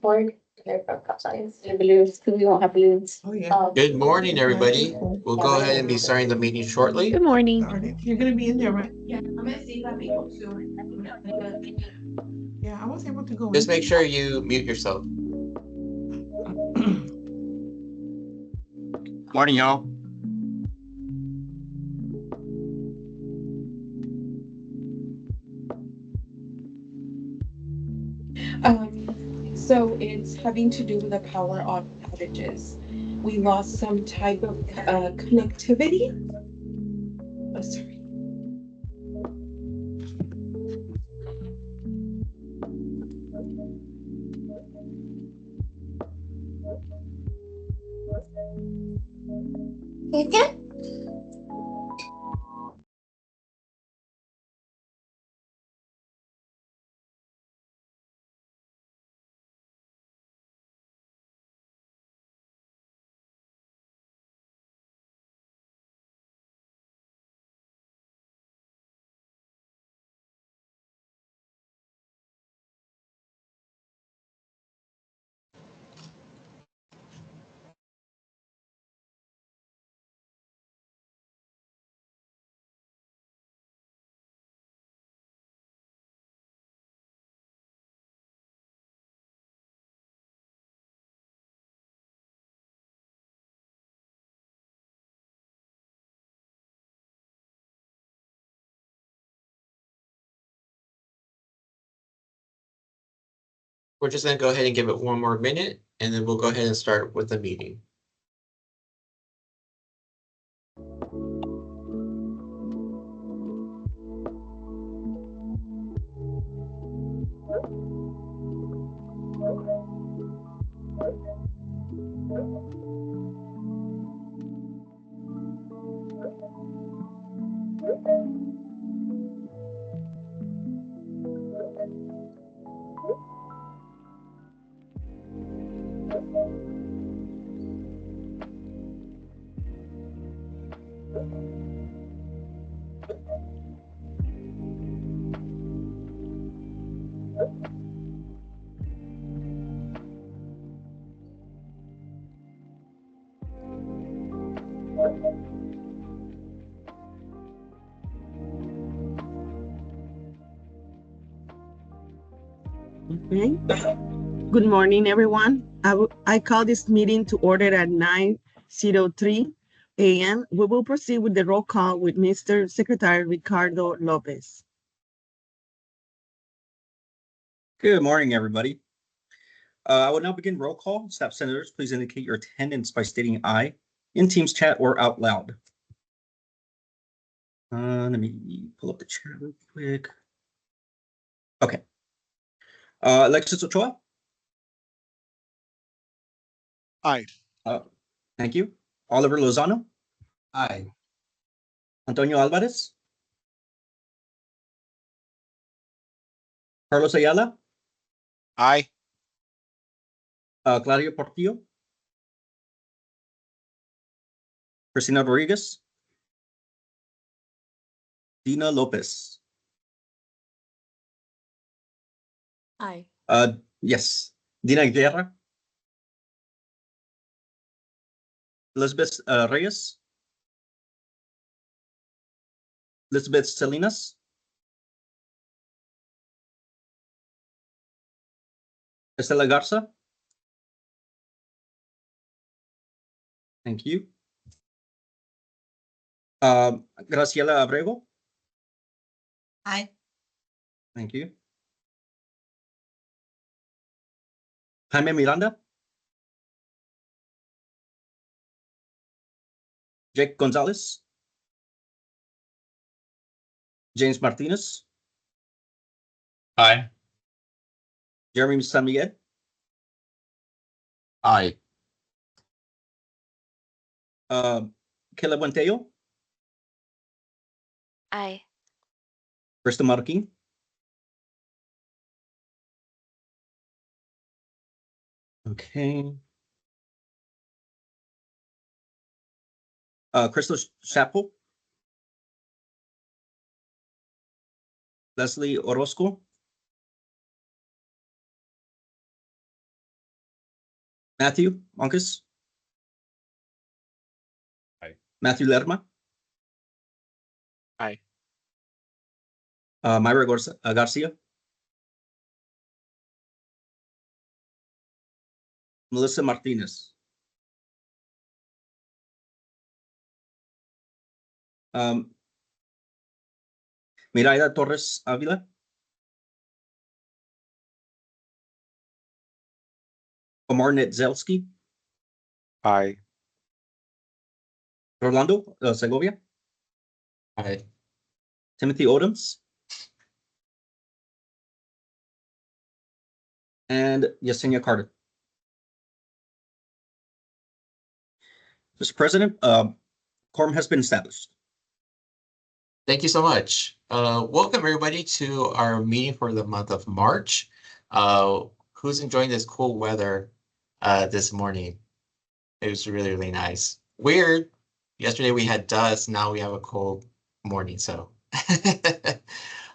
board. The balloons, because we won't have balloons. Oh, yeah. Good morning, everybody. We'll go ahead and be starting the meeting shortly. Good morning. Started. You're gonna be in there, right? Yeah, I'm gonna see if I'm able to. Yeah, I was able to go Just in. make sure you mute yourself. Morning, y'all. So it's having to do with the power outages. We lost some type of connectivity. Oh, sorry. We're just gonna go ahead and give it one more minute, and then we'll go ahead and start with the meeting. Okay. Good morning, everyone. I call this meeting to order at 9:03 a.m. We will proceed with the roll call with Mr. Secretary Ricardo Lopez. Good morning, everybody. I will now begin roll call. Staff senators, please indicate your attendance by stating aye in Teams chat or out loud. Let me pull up the chat real quick. Okay. Alexis Ochoa? Aye. Thank you. Oliver Lozano? Aye. Antonio Alvarez? Carlos Ayala? Aye. Claudio Portillo? Cristina Rodriguez? Dina Lopez? Aye. Yes. Dina Guerra? Elizabeth Reyes? Elizabeth Salinas? Estela Garza? Thank you. Graciela Abrego? Aye. Thank you. Jaime Miranda? Jake Gonzalez? James Martinez? Aye. Jeremy San Miguel? Aye. Caleb Buenteo? Aye. Krista Marroquin? Okay. Crystal Chapo? Leslie Orozco? Matthew Moncus. Aye. Matthew Lerma. Aye. Myra Garcia. Melissa Martinez. Miraida Torres Avila. Omar Netzelski. Aye. Rolando Segovia. Aye. Timothy Odoms. And Yesenia Carter. Mr. President, quorum has been established. Thank you so much. Welcome everybody to our meeting for the month of March. Who's enjoying this cool weather this morning? It was really, really nice. Weird. Yesterday we had dust. Now we have a cold morning. So,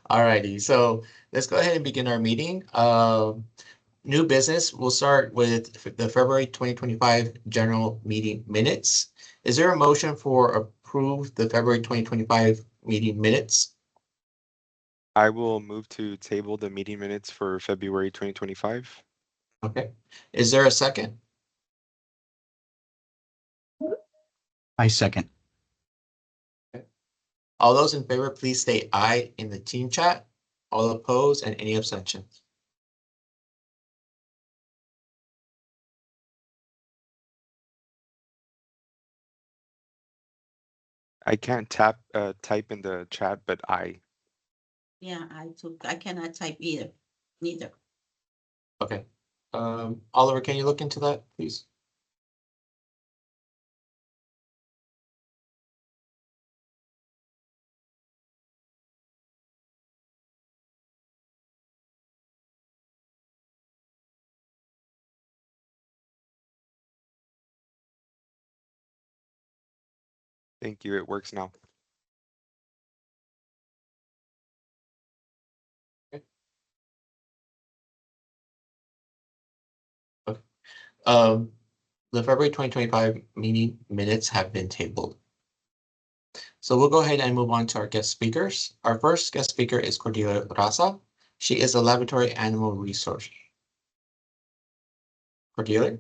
alrighty. So let's go ahead and begin our meeting. New business. We'll start with the February 2025 general meeting minutes. Is there a motion for approve the February 2025 meeting minutes? I will move to table the meeting minutes for February 2025. Okay. Is there a second? I second. All those in favor, please state aye in the team chat. All opposed and any abstentions? I can't type in the chat, but I. Yeah, I cannot type either, neither. Okay. Oliver, can you look into that, please? Thank you. It works now. The February 2025 meeting minutes have been tabled. So we'll go ahead and move on to our guest speakers. Our first guest speaker is Cordelia Raza. She is a laboratory animal resource. Cordelia?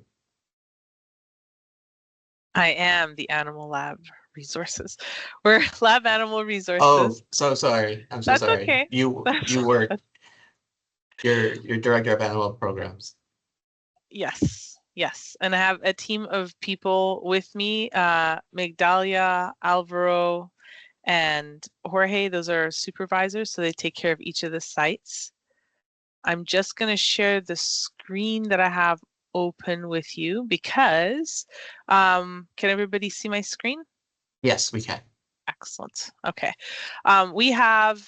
I am the Animal Lab Resources. We're Lab Animal Resources. Oh, so sorry. I'm so That's sorry. okay. You work. You're director of animal programs. Yes. And I have a team of people with me, Migdalia, Alvaro, and Jorge. Those are supervisors, so they take care of each of the sites. I'm just going to share the screen that I have open with you because can everybody see my screen? Yes, we can. Excellent. Okay. We have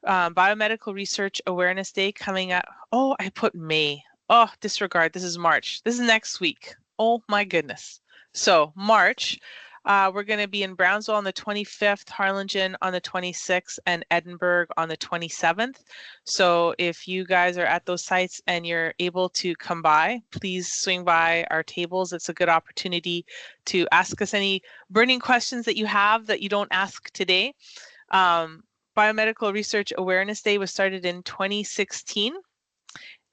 Biomedical Research Awareness Day coming up. Oh, I put May. Oh, disregard. This is March. This is next week. Oh my goodness. So March, we're going to be in Brownsville on the 25th, Harlingen on the 26th, and Edinburgh on the 27th. So if you guys are at those sites and you're able to come by, please swing by our tables. It's a good opportunity to ask us any burning questions that you have that you don't ask today. Biomedical Research Awareness Day was started in 2016.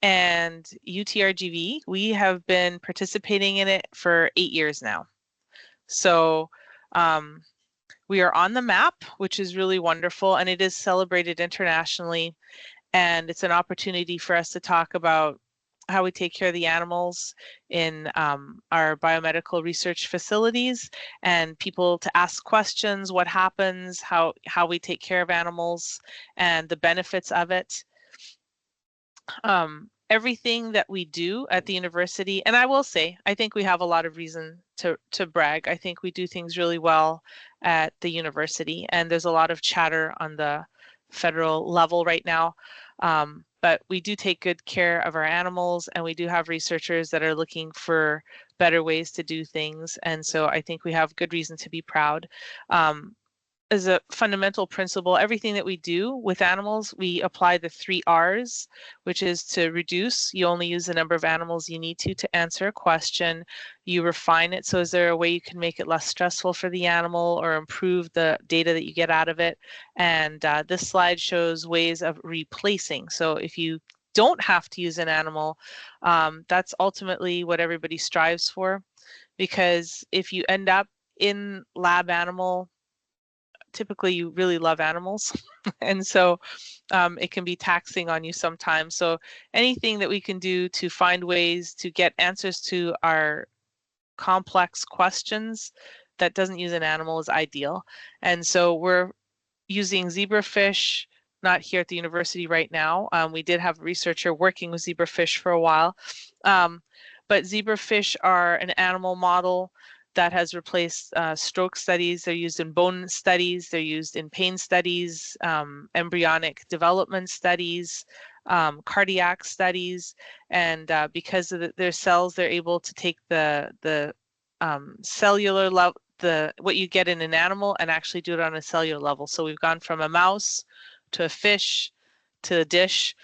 And UTRGV, we have been participating in it for 8 years now. So we are on the map, which is really wonderful, and it is celebrated internationally. And it's an opportunity for us to talk about how we take care of the animals in our biomedical research facilities, and people to ask questions, what happens, how we take care of animals, and the benefits of it. Everything that we do at the university, and I will say, I think we have a lot of reason to brag. I think we do things really well at the university, and there's a lot of chatter on the federal level right now. But we do take good care of our animals, and we do have researchers that are looking for better ways to do things. And so I think we have good reason to be proud. as a fundamental principle, everything that we do with animals, we apply the 3 R's, which is to reduce. You only use the number of animals you need to answer a question. You refine it. So is there a way you can make it less stressful for the animal or improve the data that you get out of it? And this slide shows ways of replacing. So if you don't have to use an animal, that's ultimately what everybody strives for. Because if you end up in lab animal, typically you really love animals. And so it can be taxing on you sometimes. So anything that we can do to find ways to get answers to our complex questions that doesn't use an animal is ideal. And so we're using zebrafish, not here at the university right now. We did have a researcher working with zebrafish for a while. But zebrafish are an animal model that has replaced stroke studies. They're used in bone studies. They're used in pain studies, embryonic development studies, cardiac studies. And because of their cells, they're able to take the cellular level, what you get in an animal, and actually do it on a cellular level. So we've gone from a mouse to a fish to a dish.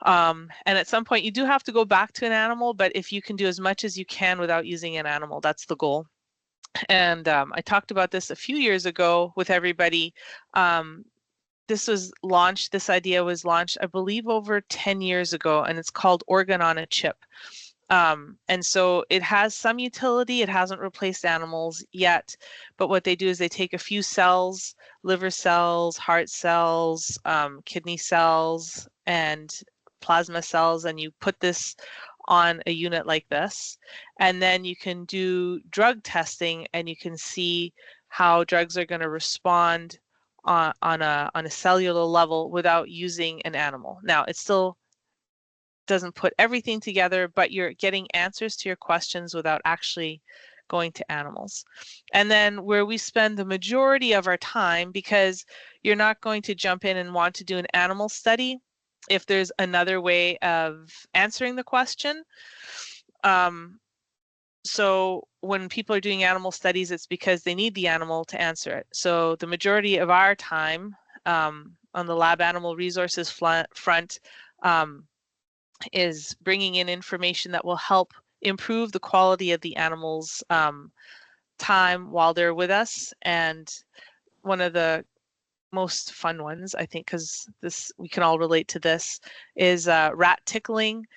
And at some point you do have to go back to an animal, but if you can do as much as you can without using an animal, that's the goal. And I talked about this a few years ago with everybody. This idea was launched, I believe, over 10 years ago, and it's called Organ on a Chip. And so it has some utility. It hasn't replaced animals yet, but what they do is they take a few cells, liver cells, heart cells, kidney cells, and plasma cells, and you put this on a unit like this, and then you can do drug testing, and you can see how drugs are going to respond on a cellular level without using an animal. Now, it still doesn't put everything together, but you're getting answers to your questions without actually going to animals. And then where we spend the majority of our time, because you're not going to jump in and want to do an animal study if there's another way of answering the question. So when people are doing animal studies, it's because they need the animal to answer it. So the majority of our time on the lab animal resources front is bringing in information that will help improve the quality of the animals' time while they're with us. And one of the most fun ones, I think, because we can all relate to this, is rat tickling.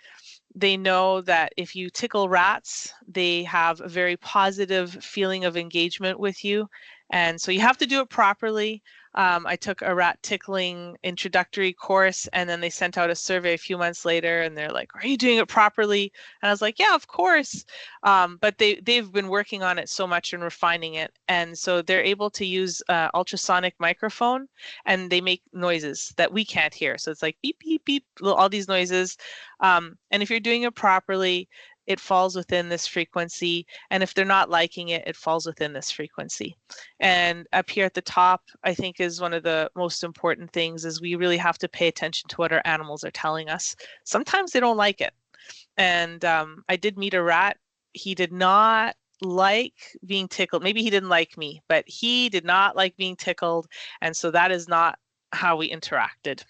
They know that if you tickle rats, they have a very positive feeling of engagement with you. And so you have to do it properly. I took a rat tickling introductory course, and then they sent out a survey a few months later, and they're like, "Are you doing it properly?" And I was like, "Yeah, of course." But they've been working on it so much and refining it, and so they're able to use ultrasonic microphone, and they make noises that we can't hear. So it's like beep, beep, beep, all these noises. And if you're doing it properly, it falls within this frequency. And if they're not liking it, it falls within this frequency. And up here at the top, I think is one of the most important things, is we really have to pay attention to what our animals are telling us. Sometimes they don't like it. And I did meet a rat. He did not like being tickled. Maybe he didn't like me, but he did not like being tickled. And so that is not how we interacted.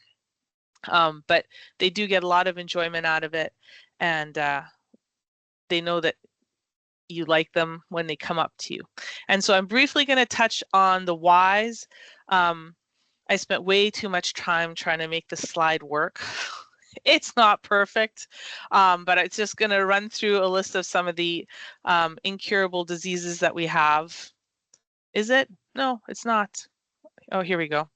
But they do get a lot of enjoyment out of it. And they know that you like them when they come up to you. And so I'm briefly going to touch on the whys. I spent way too much time trying to make the slide work. It's not perfect, but it's just going to run through a list of some of the incurable diseases that we have. Is it? No, it's not. Oh, here we go.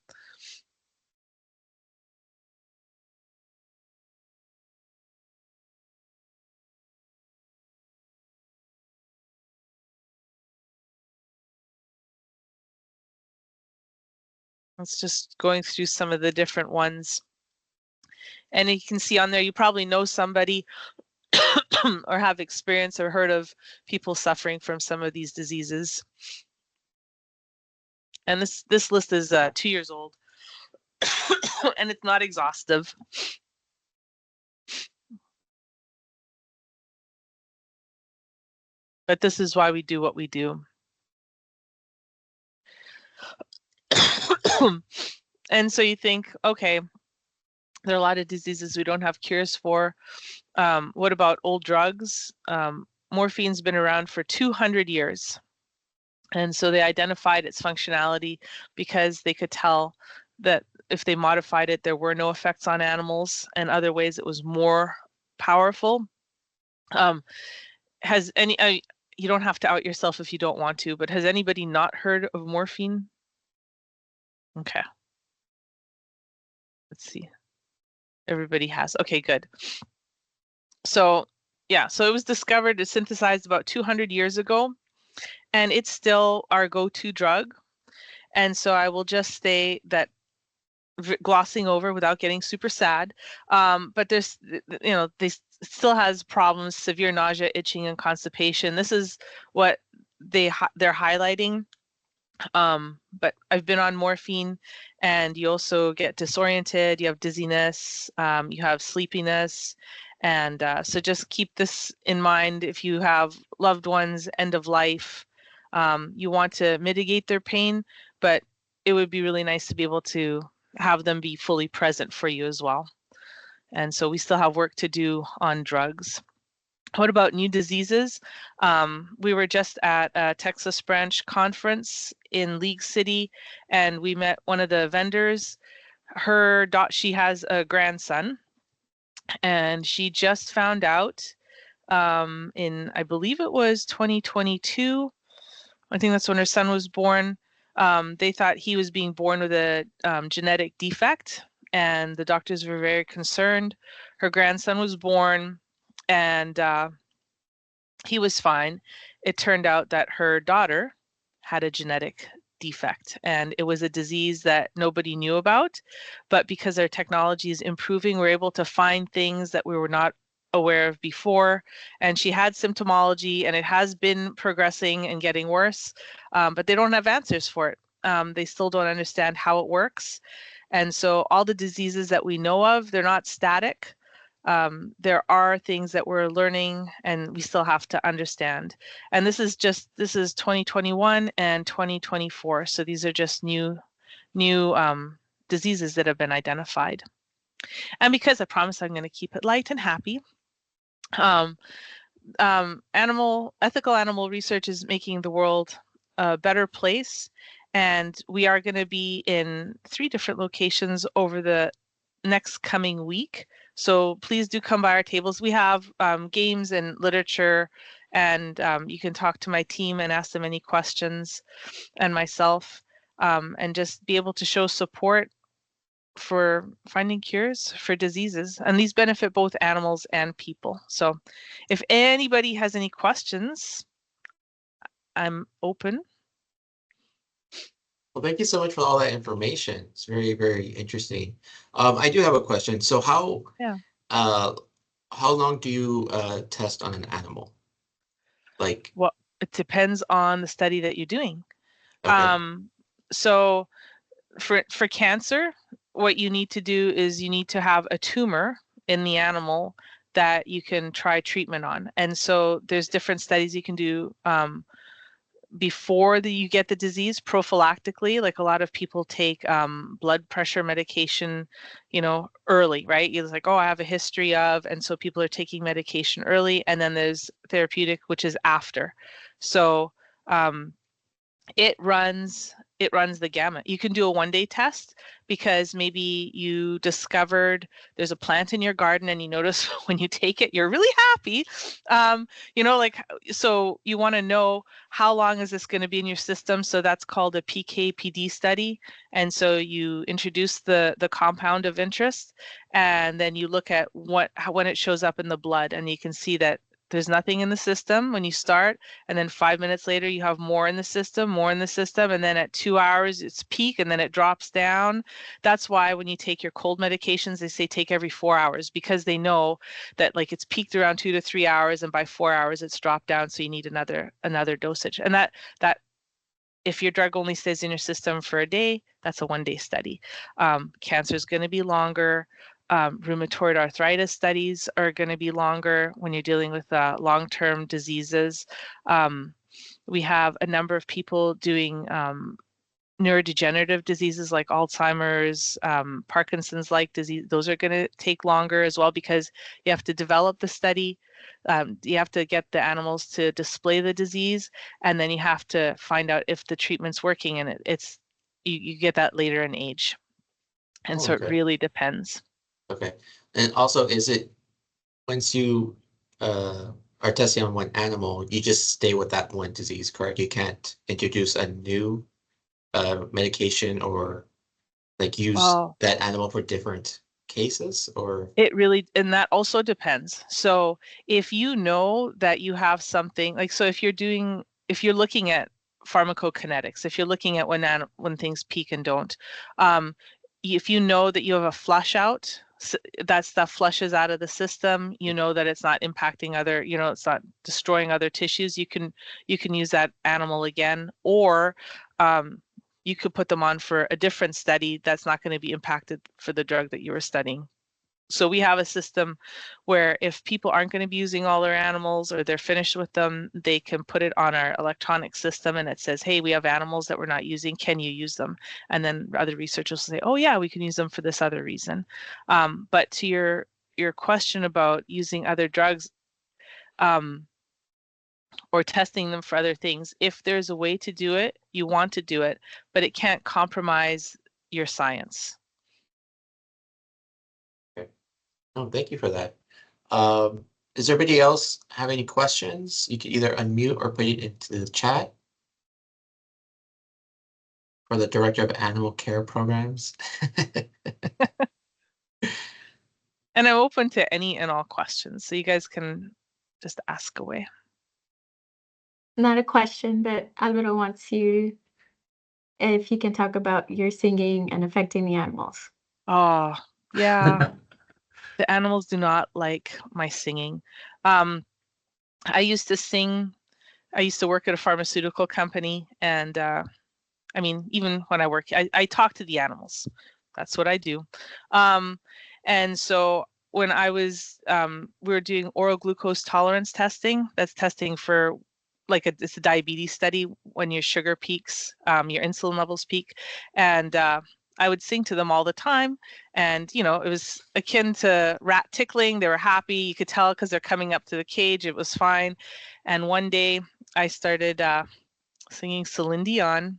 It's just going through some of the different ones. And you can see on there, you probably know somebody or have experience or heard of people suffering from some of these diseases. And this list is 2 years old, and it's not exhaustive. But this is why we do what we do. And so you think, okay, there are a lot of diseases we don't have cures for. What about old drugs? Morphine's been around for 200 years. And so they identified its functionality because they could tell that if they modified it, there were no effects on animals, and other ways it was more powerful. Has any, you don't have to out yourself if you don't want to, but has anybody not heard of morphine? Okay. Let's see. Everybody has. Okay, good. So yeah, so it was discovered, it's synthesized about 200 years ago, and it's still our go-to drug. And so I will just say that, glossing over without getting super sad, but there's, you know, they still has problems, severe nausea, itching, and constipation. This is what they're highlighting. But I've been on morphine, and you also get disoriented, you have dizziness, you have sleepiness. And so just keep this in mind if you have loved ones, end of life. You want to mitigate their pain, but it would be really nice to be able to have them be fully present for you as well. And so we still have work to do on drugs. What about new diseases? We were just at a Texas branch conference in League City, and we met one of the vendors. She has a grandson, and she just found out in, I believe it was 2022. I think that's when her son was born. They thought he was being born with a genetic defect, and the doctors were very concerned. Her grandson was born, and he was fine. It turned out that her daughter had a genetic defect, and it was a disease that nobody knew about. But because our technology is improving, we're able to find things that we were not aware of before. And she had symptomology, and it has been progressing and getting worse, but they don't have answers for it. They still don't understand how it works. And so all the diseases that we know of, they're not static. There are things that we're learning and we still have to understand. And this is 2021 and 2024. So these are just new diseases that have been identified. And because I promise I'm going to keep it light and happy, ethical animal research is making the world a better place. And we are going to be in 3 different locations over the next coming week. So please do come by our tables. We have games and literature, and you can talk to my team and ask them any questions, and myself, and just be able to show support for finding cures for diseases. And these benefit both animals and people. So if anybody has any questions, I'm open. Well, thank you so much for all that information. It's very, very interesting. I do have a question. So how long do you test on an animal? Like, well, it depends on the study that you're doing. okay. So for cancer, what you need to do is you need to have a tumor in the animal that you can try treatment on. And so there's different studies you can do before you get the disease, prophylactically. Like a lot of people take blood pressure medication, early, right? It's like, oh, I have a history of, and so people are taking medication early. And then there's therapeutic, which is after. So it runs the gamut. You can do a 1-day test because maybe you discovered there's a plant in your garden and you notice when you take it, you're really happy. So you want to know how long is this going to be in your system. So that's called a PK/PD study. And so you introduce the compound of interest, and then you look at when it shows up in the blood, and you can see that there's nothing in the system when you start, and then 5 minutes later you have more in the system, and then at 2 hours it's peak, and then it drops down. That's why when you take your cold medications, they say take every 4 hours, because they know that like it's peaked around 2 to 3 hours, and by 4 hours it's dropped down, so you need another dosage. And that if your drug only stays in your system for a day, that's a 1-day study. Cancer is going to be longer. Rheumatoid arthritis studies are going to be longer when you're dealing with long-term diseases. We have a number of people doing neurodegenerative diseases like Alzheimer's, Parkinson's-like disease, those are going to take longer as well because you have to develop the study. You have to get the animals to display the disease, and then you have to find out if the treatment's working, and you get that later in age. And so it Okay. really depends. Okay. And also, is it once you are testing on one animal, you just stay with that one disease, correct? You can't introduce a new medication or like use Oh. that animal for different cases, or It really, and that also depends. So if you know that you have something like, so if you're looking at pharmacokinetics, if you're looking at when things peak and don't, if you know that you have a flush out, that stuff flushes out of the system, you know that it's not impacting other, it's not destroying other tissues, you can use that animal again, or you could put them on for a different study that's not going to be impacted for the drug that you were studying. So we have a system where if people aren't going to be using all their animals or they're finished with them, they can put it on our electronic system and it says, hey, we have animals that we're not using. Can you use them? And then other researchers will say, oh yeah, we can use them for this other reason. But to your question about using other drugs or testing them for other things, if there's a way to do it, you want to do it, but it can't compromise your science. oh, thank you for that. Does everybody else have any questions? You can either unmute or put it into the chat for the Director of Animal Care Programs. And I'm open to any and all questions, so you guys can just ask away. Not a question, but Alvaro wants you, if you can talk about your singing and affecting the animals. Oh, yeah. The animals do not like my singing. I used to sing. I used to work at a pharmaceutical company, and I mean, even when I work, I talk to the animals. That's what I do. And so when I was, we were doing oral glucose tolerance testing. That's testing for it's a diabetes study when your sugar peaks, your insulin levels peak, and I would sing to them all the time, and it was akin to rat tickling. They were happy. You could tell because they're coming up to the cage. It was fine. And one day I started singing Celine Dion,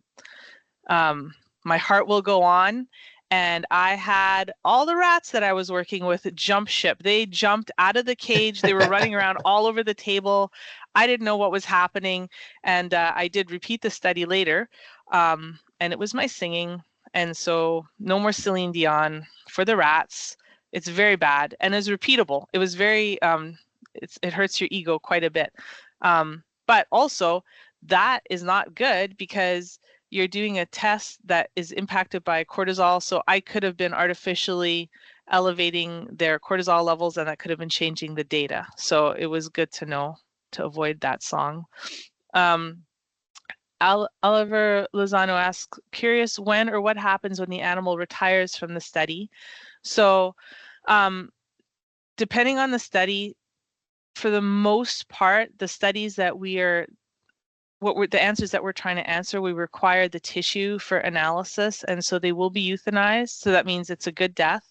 My Heart Will Go On, and I had all the rats that I was working with jump ship. They jumped out of the cage. They were running around all over the table. I didn't know what was happening, and I did repeat the study later, and it was my singing. And so no more Celine Dion for the rats. It's very bad and is repeatable. It was very, it hurts your ego quite a bit. But also that is not good because you're doing a test that is impacted by cortisol. So I could have been artificially elevating their cortisol levels and that could have been changing the data. So it was good to know to avoid that song. Oliver Lozano asks, curious when or what happens when the animal retires from the study. So depending on the study, for the most part, the studies that the answers that we're trying to answer, we require the tissue for analysis, and so they will be euthanized. So that means it's a good death.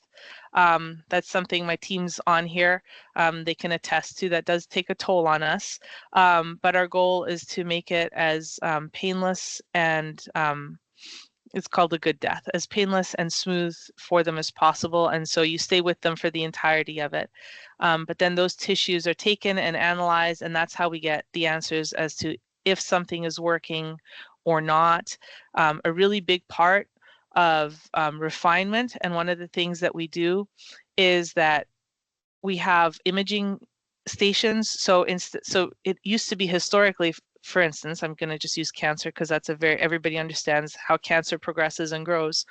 That's something my team's on here, they can attest to. That does take a toll on us, but our goal is to make it as painless and it's called a good death, as painless and smooth for them as possible. And so you stay with them for the entirety of it. But then those tissues are taken and analyzed, and that's how we get the answers as to if something is working or not. A really big part of refinement, and one of the things that we do is that we have imaging stations. So it used to be historically, for instance, I'm going to just use cancer because that's everybody understands how cancer progresses and grows.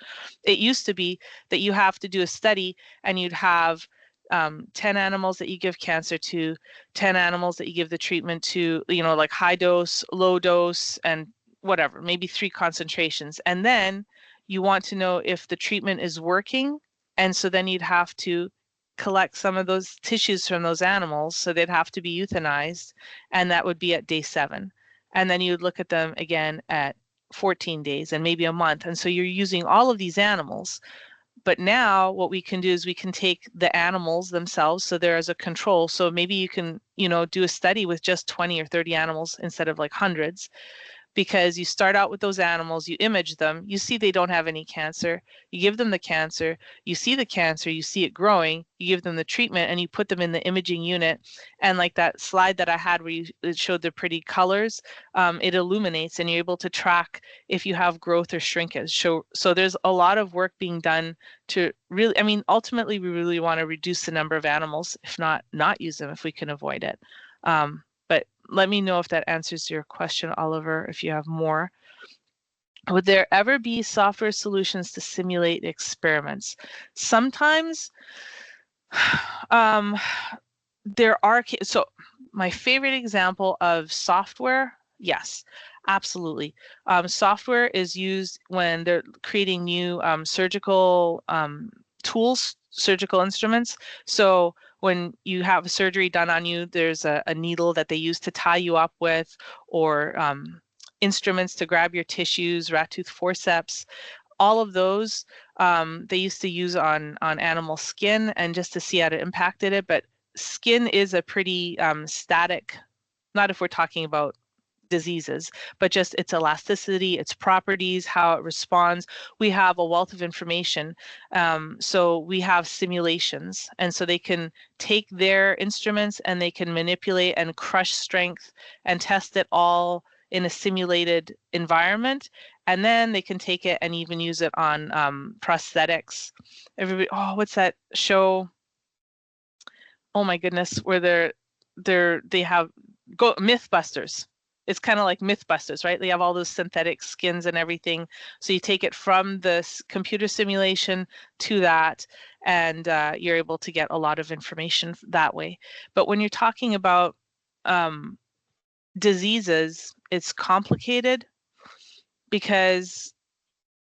It used to be that you have to do a study and you'd have 10 animals that you give cancer to, 10 animals that you give the treatment to, like high dose, low dose, and whatever, maybe 3 concentrations. And then you want to know if the treatment is working. And so then you'd have to collect some of those tissues from those animals. So they'd have to be euthanized. And that would be at day 7. And then you'd look at them again at 14 days and maybe a month. And so you're using all of these animals. But now what we can do is we can take the animals themselves, so there as a control. So maybe you can, do a study with just 20 or 30 animals instead of like hundreds, because you start out with those animals, you image them, you see they don't have any cancer, you give them the cancer, you see the cancer, you see it growing, you give them the treatment, and you put them in the imaging unit. And like that slide that I had where it showed the pretty colors, it illuminates, and you're able to track if you have growth or shrinkage. So there's a lot of work being done to really, ultimately we really want to reduce the number of animals, if not use them if we can avoid it. But let me know if that answers your question, Oliver, if you have more. Would there ever be software solutions to simulate experiments? Sometimes there are, so my favorite example of software, yes, absolutely. Software is used when they're creating new surgical tools, surgical instruments. So when you have a surgery done on you, there's a needle that they use to tie you up with, or instruments to grab your tissues, rat tooth forceps. All of those they used to use on animal skin, and just to see how it impacted it. But skin is a pretty static, not if we're talking about diseases, but just its elasticity, its properties, how it responds. We have a wealth of information. So we have simulations, and so they can take their instruments and they can manipulate and crush strength and test it all in a simulated environment. And then they can take it and even use it on prosthetics. Everybody, what's that show? Oh my goodness, where they have Mythbusters. It's kind of like Mythbusters, right? They have all those synthetic skins and everything. So you take it from the computer simulation to that, and you're able to get a lot of information that way. But when you're talking about diseases, it's complicated because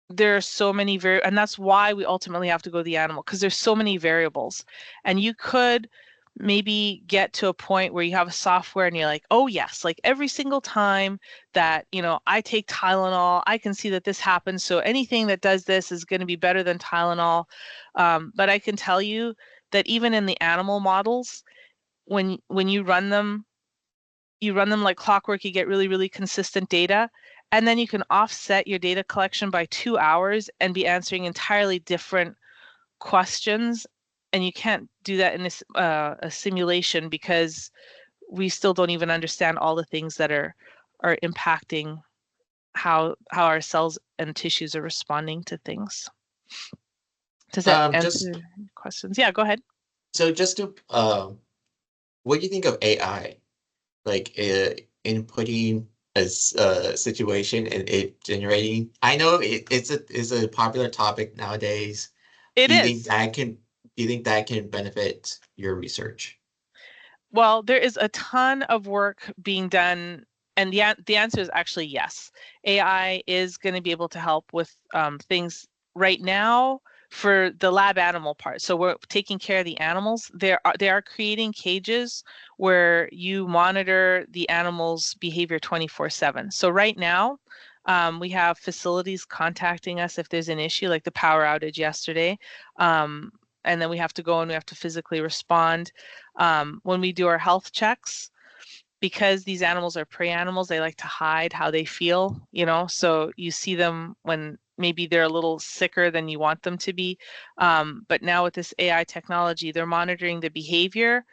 there are so many and that's why we ultimately have to go to the animal, because there's so many variables. And you could maybe get to a point where you have a software and you're like, oh yes, like every single time that, I take Tylenol, I can see that this happens. So anything that does this is going to be better than Tylenol. But I can tell you that even in the animal models, when you run them like clockwork, you get really, really consistent data. And then you can offset your data collection by 2 hours and be answering entirely different questions. And you can't do that in a simulation, because we still don't even understand all the things that are impacting how our cells and tissues are responding to things. Does that answer questions? Yeah, go ahead. So just to, what do you think of AI? Like inputting a situation and it generating. I know it's a popular topic nowadays. It is. Do you think that can benefit your research? Well, there is a ton of work being done, and the answer is actually yes. AI is going to be able to help with things right now for the lab animal part. So we're taking care of the animals. They are creating cages where you monitor the animals' behavior 24/7. So right now, we have facilities contacting us if there's an issue, like the power outage yesterday. And then we have to go and we have to physically respond. When we do our health checks, because these animals are prey animals, they like to hide how they feel, so you see them when maybe they're a little sicker than you want them to be. But now with this AI technology, they're monitoring the behavior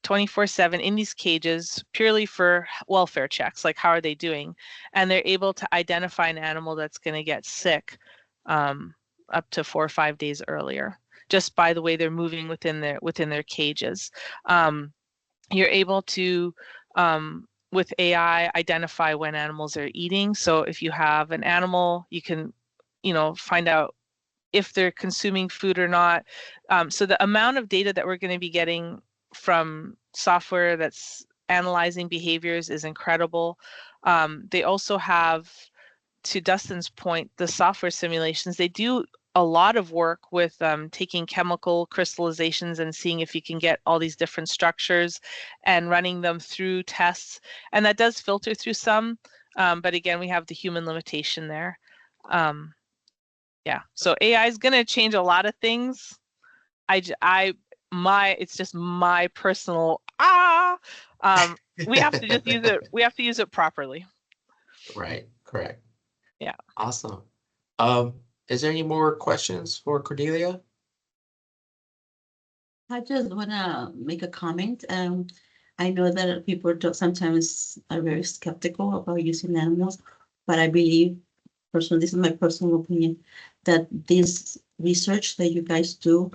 24/7 in these cages purely for welfare checks, like how are they doing? And they're able to identify an animal that's going to get sick up to 4 or 5 days earlier, just by the way they're moving within their cages. You're able to, with AI, identify when animals are eating. So if you have an animal, you can, find out if they're consuming food or not. So the amount of data that we're going to be getting from software that's analyzing behaviors is incredible. They also have, to Dustin's point, the software simulations. They do a lot of work with taking chemical crystallizations and seeing if you can get all these different structures and running them through tests. And that does filter through some. But again, we have the human limitation there. Yeah, so AI is going to change a lot of things. It's just my personal, we have to just use it. We have to use it properly. Right, correct. Yeah. Awesome. Is there any more questions for Cordelia? I just wanna make a comment. I know that people sometimes are very skeptical about using animals, but I believe, personally, this is my personal opinion, that this research that you guys do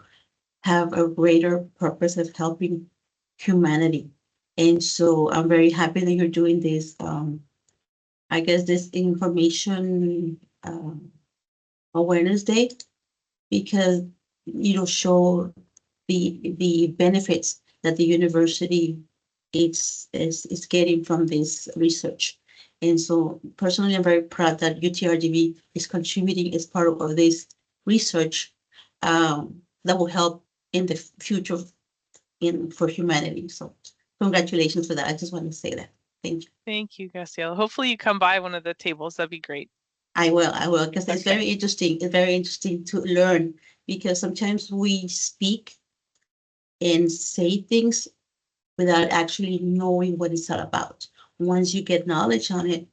have a greater purpose of helping humanity. And so I'm very happy that you're doing this. I guess this information awareness day, because show the benefits that the university is getting from this research. And so personally, I'm very proud that UTRGV is contributing as part of this research that will help in the future for humanity. So congratulations for that. I just want to say that. Thank you. Thank you, Graciela. Hopefully you come by one of the tables. That'd be great. I will, because it's very interesting. It's very interesting to learn, because sometimes we speak and say things without actually knowing what it's all about. Once you get knowledge on it,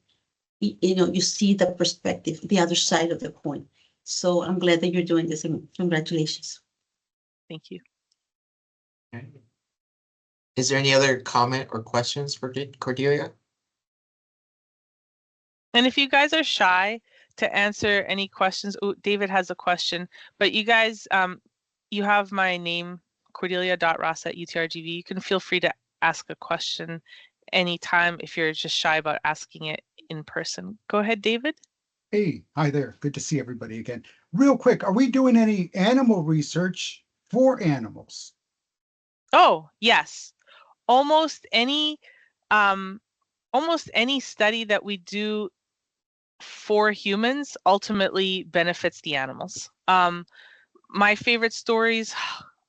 you see the perspective, the other side of the coin. So I'm glad that you're doing this, and congratulations. Thank you. Okay. Is there any other comment or questions for Cordelia? And if you guys are shy to answer any questions, David has a question, but you guys, you have my name, cordelia.ross@utrgv. You can feel free to ask a question anytime if you're just shy about asking it in person. Go ahead, David. Hey, hi there. Good to see everybody again. Real quick, are we doing any animal research for animals? Oh, yes. Almost any study that we do for humans ultimately benefits the animals. My favorite stories,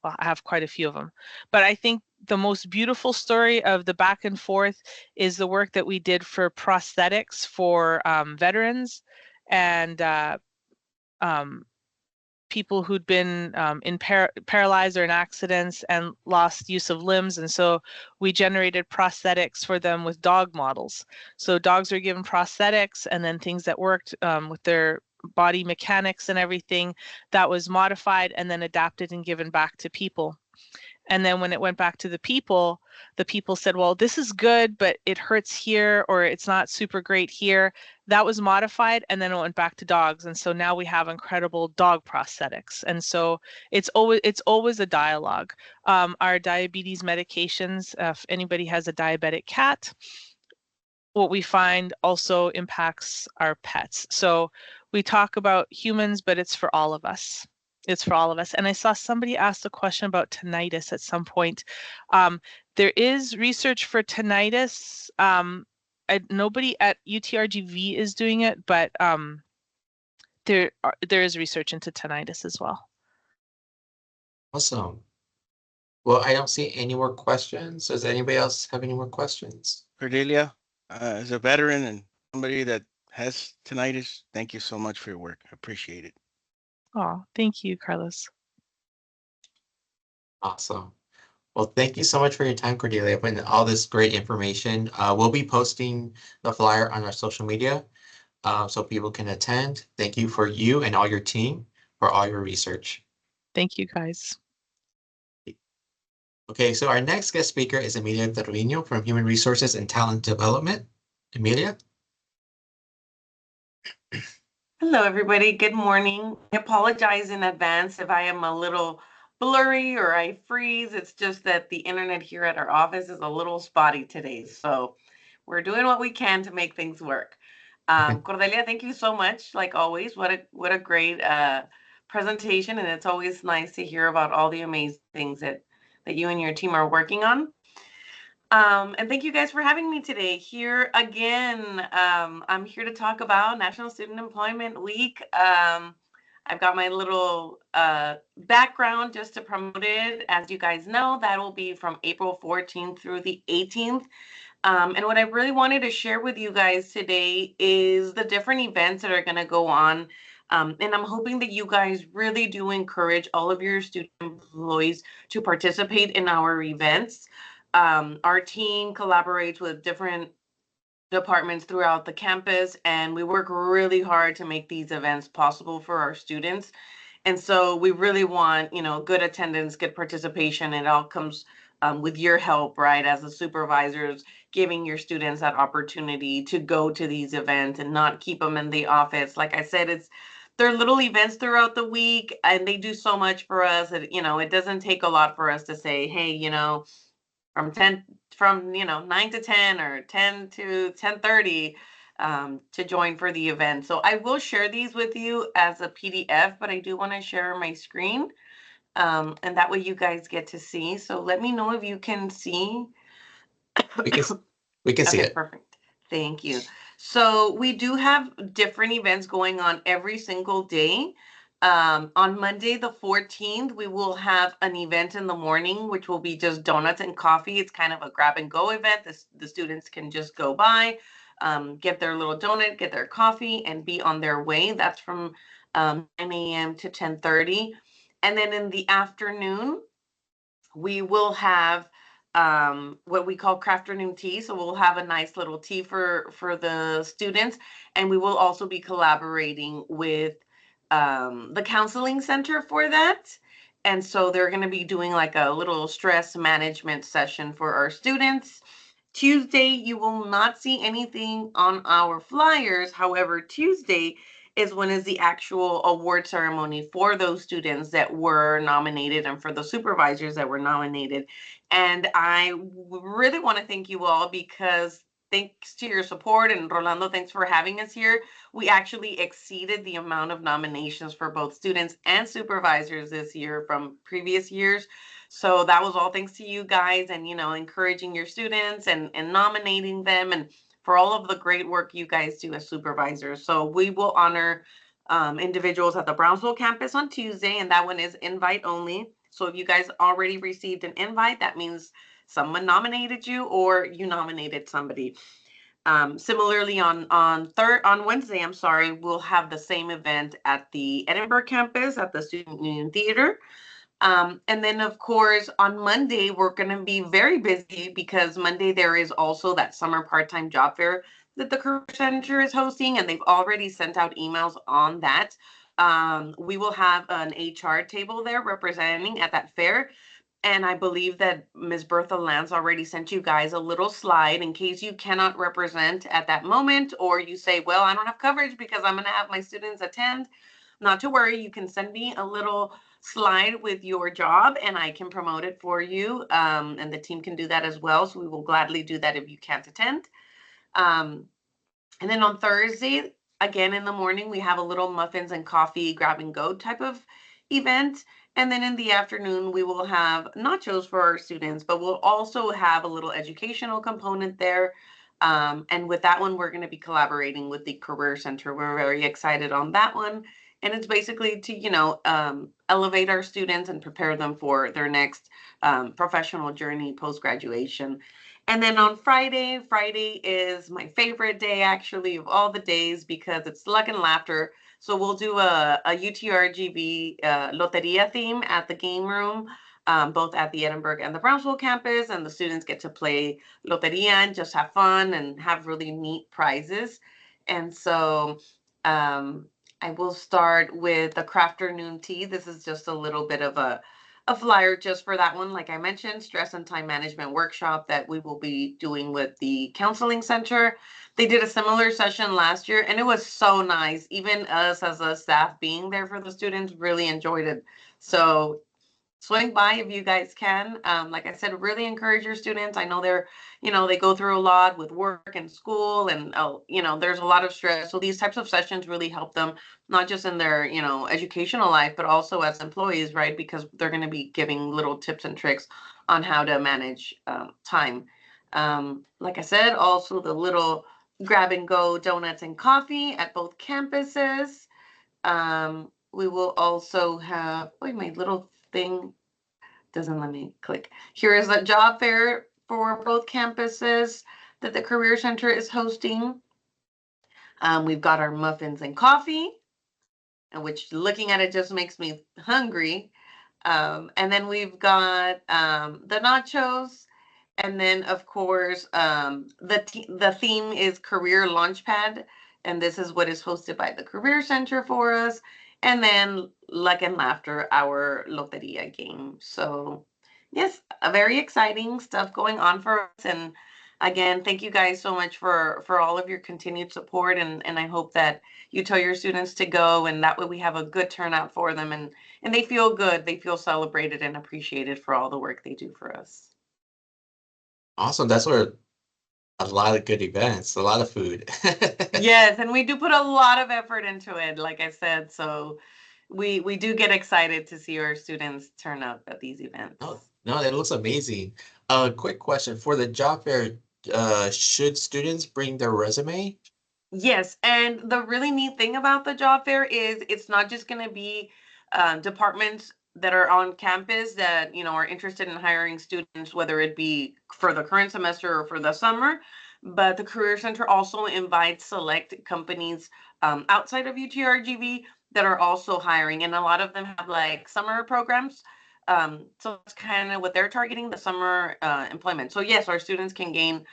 well, I have quite a few of them, but I think the most beautiful story of the back and forth is the work that we did for prosthetics for veterans and people who'd been paralyzed or in accidents and lost use of limbs. And so we generated prosthetics for them with dog models. So dogs are given prosthetics, and then things that worked with their body mechanics and everything that was modified and then adapted and given back to people. And then when it went back to the people said, well, this is good, but it hurts here, or it's not super great here. That was modified, and then it went back to dogs. And so now we have incredible dog prosthetics. And so it's always a dialogue. Our diabetes medications, if anybody has a diabetic cat, what we find also impacts our pets. So we talk about humans, but it's for all of us. It's for all of us. And I saw somebody ask a question about tinnitus at some point. There is research for tinnitus. Nobody at UTRGV is doing it, but there is research into tinnitus as well. Awesome. Well, I don't see any more questions. Does anybody else have any more questions? Cordelia, as a veteran and somebody that has tinnitus, thank you so much for your work. I appreciate it. Oh, thank you, Carlos. Awesome. Well, thank you so much for your time, Cordelia, and all this great information. We'll be posting the flyer on our social media so people can attend. Thank you for you and all your team for all your research. Thank you, guys. Okay, so our next guest speaker is Emilia Trevino from Human Resources and Talent Development. Emilia? Hello, everybody. Good morning. I apologize in advance if I am a little blurry or I freeze. It's just that the internet here at our office is a little spotty today. So we're doing what we can to make things work. Cordelia, thank you so much. Like always, what a great presentation. And it's always nice to hear about all the amazing things that you and your team are working on. And thank you guys for having me today here again. I'm here to talk about National Student Employment Week. I've got my little background just to promote it. As you guys know, that will be from April 14th through the 18th. And what I really wanted to share with you guys today is the different events that are going to go on. And I'm hoping that you guys really do encourage all of your student employees to participate in our events. Our team collaborates with different departments throughout the campus, and we work really hard to make these events possible for our students. And so we really want, good attendance, good participation. It all comes with your help, right? As the supervisors, giving your students that opportunity to go to these events and not keep them in the office. Like I said, they're little events throughout the week, and they do so much for us that, it doesn't take a lot for us to say, hey, from 9 to 10 or 10 to 10:30 to join for the event. So I will share these with you as a PDF, but I do want to share my screen, and that way you guys get to see. So let me know if you can see. We can see Okay, it. perfect. Thank you. So we do have different events going on every single day. On Monday, the 14th, we will have an event in the morning, which will be just donuts and coffee. It's kind of a grab and go event. The students can just go by, get their little donut, get their coffee, and be on their way. That's from 9 a.m. to 10:30. And then in the afternoon, we will have what we call crafternoon tea. So we'll have a nice little tea for the students, and we will also be collaborating with the counseling center for that. And so they're going to be doing like a little stress management session for our students. Tuesday, you will not see anything on our flyers. However, Tuesday is when is the actual award ceremony for those students that were nominated and for the supervisors that were nominated. And I really want to thank you all, because thanks to your support, and Rolando, thanks for having us here. We actually exceeded the amount of nominations for both students and supervisors this year from previous years. So that was all thanks to you guys, and encouraging your students and nominating them, and for all of the great work you guys do as supervisors. So we will honor individuals at the Brownsville campus on Tuesday, and that one is invite only. So if you guys already received an invite, that means someone nominated you or you nominated somebody. Similarly, on Wednesday, we'll have the same event at the Edinburgh campus at the Student Union Theater. And then, of course, on Monday, we're going to be very busy, because Monday there is also that summer part-time job fair that the Career Center is hosting, and they've already sent out emails on that. We will have an HR table there representing at that fair. And I believe that Ms. Bertha Lance already sent you guys a little slide in case you cannot represent at that moment, or you say, well, I don't have coverage because I'm going to have my students attend. Not to worry, you can send me a little slide with your job and I can promote it for you. And the team can do that as well. So we will gladly do that if you can't attend. And then on Thursday, again in the morning, we have a little muffins and coffee grab and go type of event. And then in the afternoon, we will have nachos for our students, but we'll also have a little educational component there. And with that one, we're going to be collaborating with the Career Center. We're very excited on that one. And it's basically to, elevate our students and prepare them for their next professional journey post-graduation. And then on Friday is my favorite day, actually, of all the days, because it's Luck and Laughter. So we'll do a UTRGV Loteria theme at the game room, both at the Edinburgh and the Brownsville campus. And the students get to play Loteria and just have fun and have really neat prizes. And so I will start with the Crafternoon Tea. This is just a little bit of a flyer just for that one. Like I mentioned, stress and time management workshop that we will be doing with the counseling center. They did a similar session last year and it was so nice. Even us as a staff being there for the students really enjoyed it. So swing by if you guys can. Like I said, really encourage your students. I know they're, they go through a lot with work and school and, there's a lot of stress. So these types of sessions really help them, not just in their, educational life, but also as employees, right? Because they're going to be giving little tips and tricks on how to manage time. Like I said, also the little grab and go donuts and coffee at both campuses. we will also have, oh, my little thing doesn't let me click. Here is a job fair for both campuses that the Career Center is hosting. We've got our muffins and coffee, and which looking at it just makes me hungry. And then we've got the nachos. And then, of course, the theme is Career Launchpad. And this is what is hosted by the Career Center for us. And then Luck and Laughter, our Loteria game. So, yes, a very exciting stuff going on for us. And again, thank you guys so much for all of your continued support. And I hope that you tell your students to go, and that way we have a good turnout for them. And they feel good. They feel celebrated and appreciated for all the work they do for us. Awesome. That's where a lot of good events, a lot of food. Yes, and we do put a lot of effort into it, like I said. So we do get excited to see our students turn up at these events. Oh, no, that looks amazing. Quick question for the job fair. Should students bring their resume? Yes, and the really neat thing about the job fair is it's not just going to be departments that are on campus that are interested in hiring students, whether it be for the current semester or for the summer. But the Career Center also invites select companies outside of UTRGV that are also hiring, and a lot of them have like summer programs. So that's kind of what they're targeting, the summer employment. So yes, our students can gain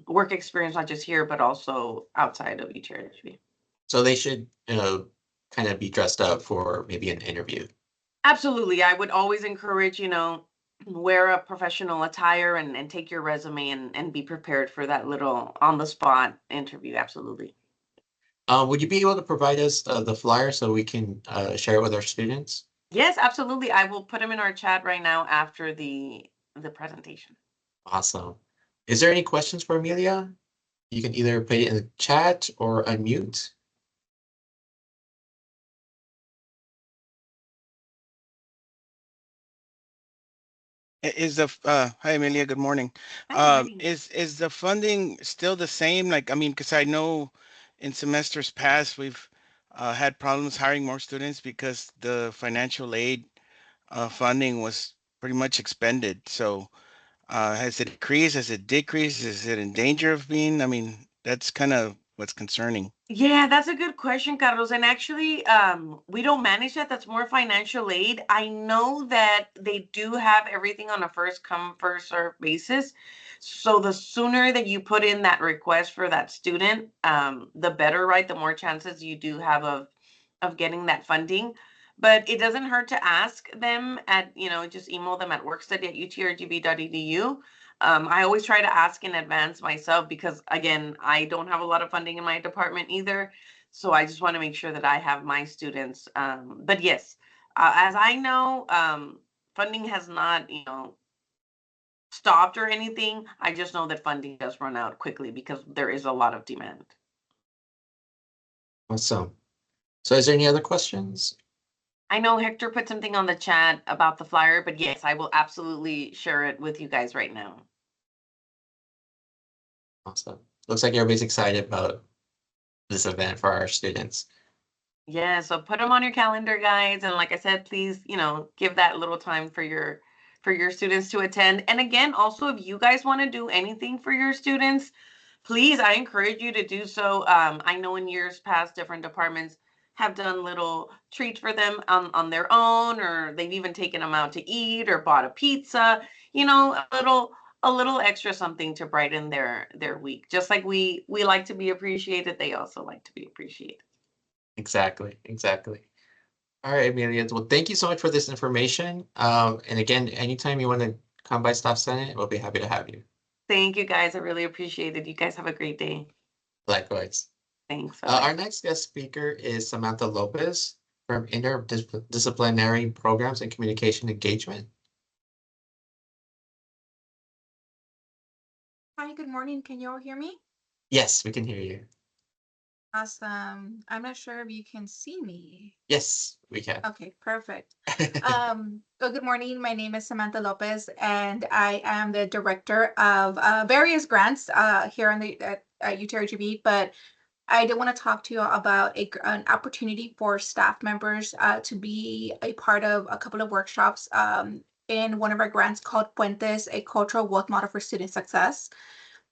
work experience not just here but also outside of UTRGV. So they should, kind of be dressed up for maybe an interview. Absolutely. I would always encourage, wear a professional attire and take your resume and be prepared for that little on the spot interview. Absolutely. Would you be able to provide us the flyer so we can share it with our students? Yes, absolutely. I will put them in our chat right now after the presentation. Awesome. Is there any questions for Amelia? You can either put it in the chat or unmute. Hi Amelia, good morning. Hi, good morning. Is the funding still the same? Like, I mean, because I know in semesters past we've had problems hiring more students because the financial aid funding was pretty much expended. So has it increased? Has it decreased? Is it in danger of being? I mean, that's kind of what's concerning. Yeah, that's a good question, Carlos. And actually, we don't manage that. That's more financial aid. I know that they do have everything on a first come, first serve basis. So the sooner that you put in that request for that student, the better, right? The more chances you do have of getting that funding. But it doesn't hurt to ask them at, just email them at workstudy@utrgv.edu. I always try to ask in advance myself because, again, I don't have a lot of funding in my department either. So I just want to make sure that I have my students. But yes, as I know, funding has not, stopped or anything. I just know that funding does run out quickly because there is a lot of demand. Awesome. So is there any other questions? I know Hector put something on the chat about the flyer, but yes, I will absolutely share it with you guys right now. Awesome. Looks like everybody's excited about this event for our students. Yeah, so put them on your calendar, guys. And like I said, please, give that little time for your students to attend. And again, also, if you guys want to do anything for your students, please, I encourage you to do so. I know in years past, different departments have done little treats for them on their own, or they've even taken them out to eat or bought a pizza, a little extra something to brighten their week. Just like we like to be appreciated, they also like to be appreciated. Exactly. All right, Amelia. Well, thank you so much for this information. And again, anytime you want to come by Staff Senate, we'll be happy to have you. Thank you, guys. I really appreciate it. You guys have a great day. Likewise. Thanks. Our next guest speaker is Samantha Lopez from Interdisciplinary Programs and Communication Engagement. Hi, good morning. Can you all hear me? Yes, we can hear you. Awesome. I'm not sure if you can see me. Yes, we can. Okay, perfect. Good morning. My name is Samantha Lopez, and I am the director of various grants here at UTRGV, but I did want to talk to you about an opportunity for staff members to be a part of a couple of workshops in one of our grants called Puentes, a cultural wealth model for student success.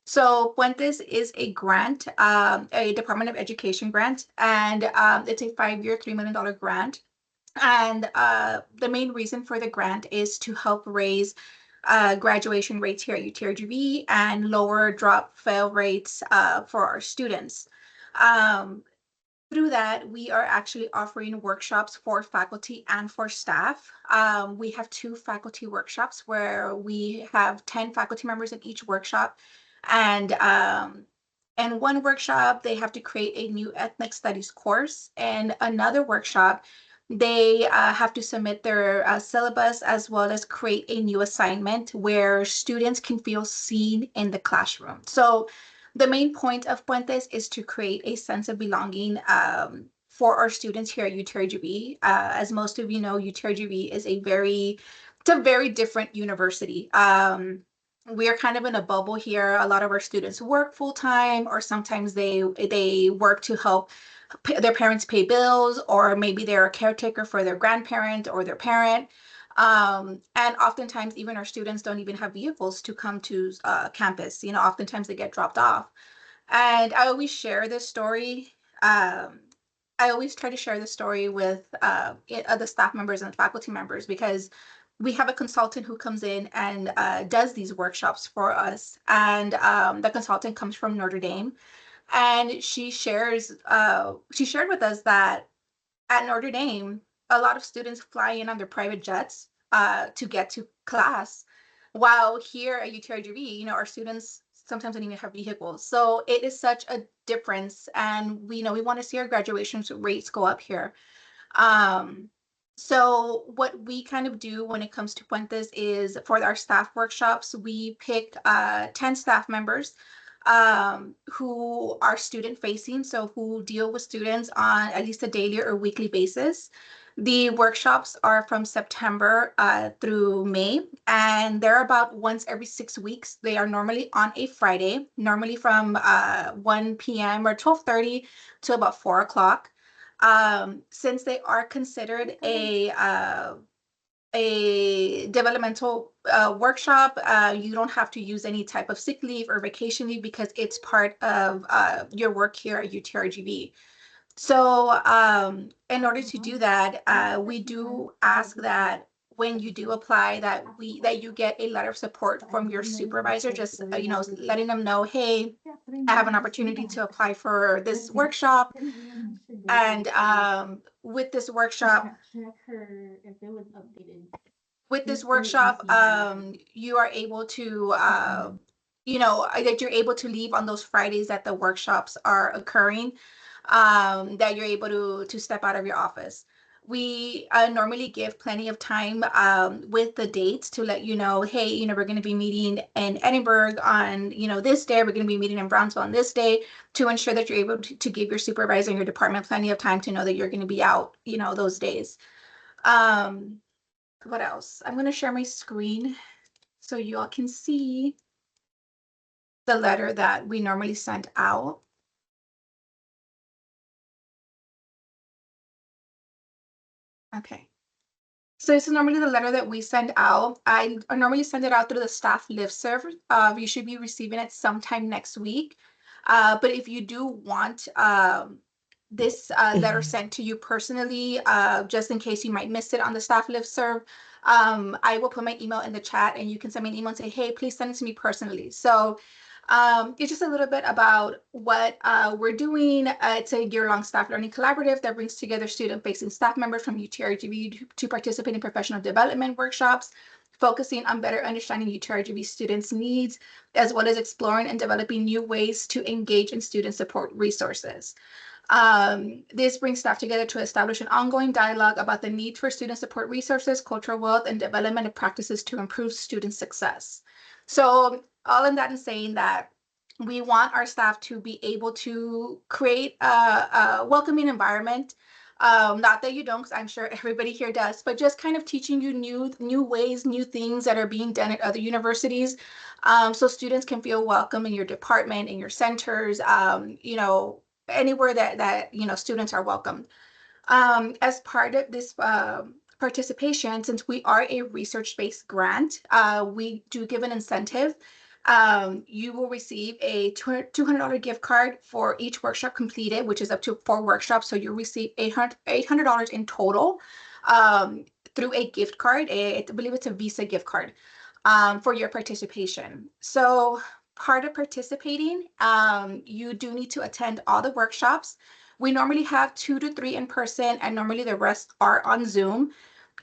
So Puentes is a grant, a Department of Education grant, and it's a 5-year, $3 million grant. And the main reason for the grant is to help raise graduation rates here at UTRGV and lower drop fail rates for our students. Through that, we are actually offering workshops for faculty and for staff. We have 2 faculty workshops where we have 10 faculty members in each workshop. And one workshop, they have to create a new ethnic studies course. And another workshop, they have to submit their syllabus as well as create a new assignment where students can feel seen in the classroom. So the main point of Puentes is to create a sense of belonging for our students here at UTRGV. As most of you know, UTRGV is a very different university. We're kind of in a bubble here. A lot of our students work full time, or sometimes they work to help their parents pay bills, or maybe they're a caretaker for their grandparent or their parent. And oftentimes even our students don't even have vehicles to come to campus. You know, oftentimes they get dropped off. And I always share this story. I always try to share this story with other staff members and faculty members, because we have a consultant who comes in and does these workshops for us. And the consultant comes from Notre Dame. And she shared with us that at Notre Dame, a lot of students fly in on their private jets to get to class, while here at UTRGV, you know, our students sometimes don't even have vehicles. So it is such a difference, and we want to see our graduation rates go up here. So what we kind of do when it comes to Puentes is, for our staff workshops, we pick 10 staff members who are student facing, so who deal with students on at least a daily or weekly basis. The workshops are from September through May, and they're about once every 6 weeks. They are normally on a Friday, normally from 1 p.m. or 12:30 to about 4 o'clock. Since they are considered a developmental workshop, you don't have to use any type of sick leave or vacation leave, because it's part of your work here at UTRGV. So in order to do that, we do ask that when you do apply, that you get a letter of support from your supervisor, just letting them know, hey, I have an opportunity to apply for this workshop. And with this workshop, you are able to that you're able to leave on those Fridays that the workshops are occurring, that you're able to step out of your office. We normally give plenty of time with the dates to let you know, hey, we're going to be meeting in Edinburgh on, this day. We're going to be meeting in Brownsville on this day, to ensure that you're able to give your supervisor and your department plenty of time to know that you're going to be out, those days. What else? I'm going to share my screen so you all can see the letter that we normally send out. Okay. So this is normally the letter that we send out. I normally send it out through the staff listserv. You should be receiving it sometime next week. But if you do want this letter sent to you personally, just in case you might miss it on the staff listserv, I will put my email in the chat, and you can send me an email and say, hey, please send it to me personally. So it's just a little bit about what we're doing. It's a year-long staff learning collaborative that brings together student-facing staff members from UTRGV to participate in professional development workshops, focusing on better understanding UTRGV students' needs, as well as exploring and developing new ways to engage in student support resources. This brings staff together to establish an ongoing dialogue about the need for student support resources, cultural wealth, and development of practices to improve student success. So all in that is saying that we want our staff to be able to create a welcoming environment. Not that you don't, because I'm sure everybody here does, but just kind of teaching you new ways, new things that are being done at other universities, so students can feel welcome in your department, in your centers, anywhere that students are welcome. As part of this participation, since we are a research-based grant, we do give an incentive. You will receive a $200 gift card for each workshop completed, which is up to 4 workshops. So you'll receive $800 in total through a gift card. I believe it's a Visa gift card for your participation. So part of participating, you do need to attend all the workshops. We normally have 2 to 3 in person, and normally the rest are on Zoom.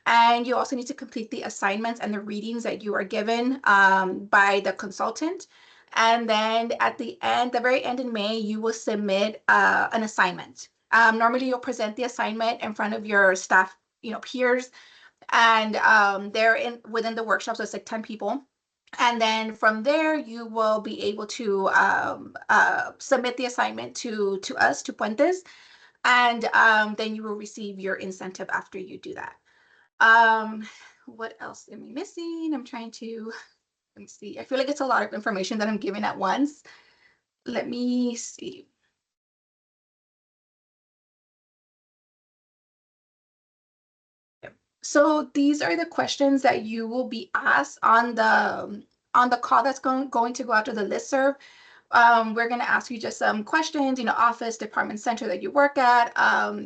And you also need to complete the assignments and the readings that you are given by the consultant. And then at the very end in May, you will submit an assignment. Normally, you'll present the assignment in front of your staff, peers, and they're within the workshop, so it's like 10 people. And then from there, you will be able to submit the assignment to us, to Puentes, and then you will receive your incentive after you do that. What else am I missing? I'm trying to, let me see. I feel like it's a lot of information that I'm giving at once. Let me see. So these are the questions that you will be asked on the call that's going to go out to the listserv. We're going to ask you just some questions, office, department, center that you work at.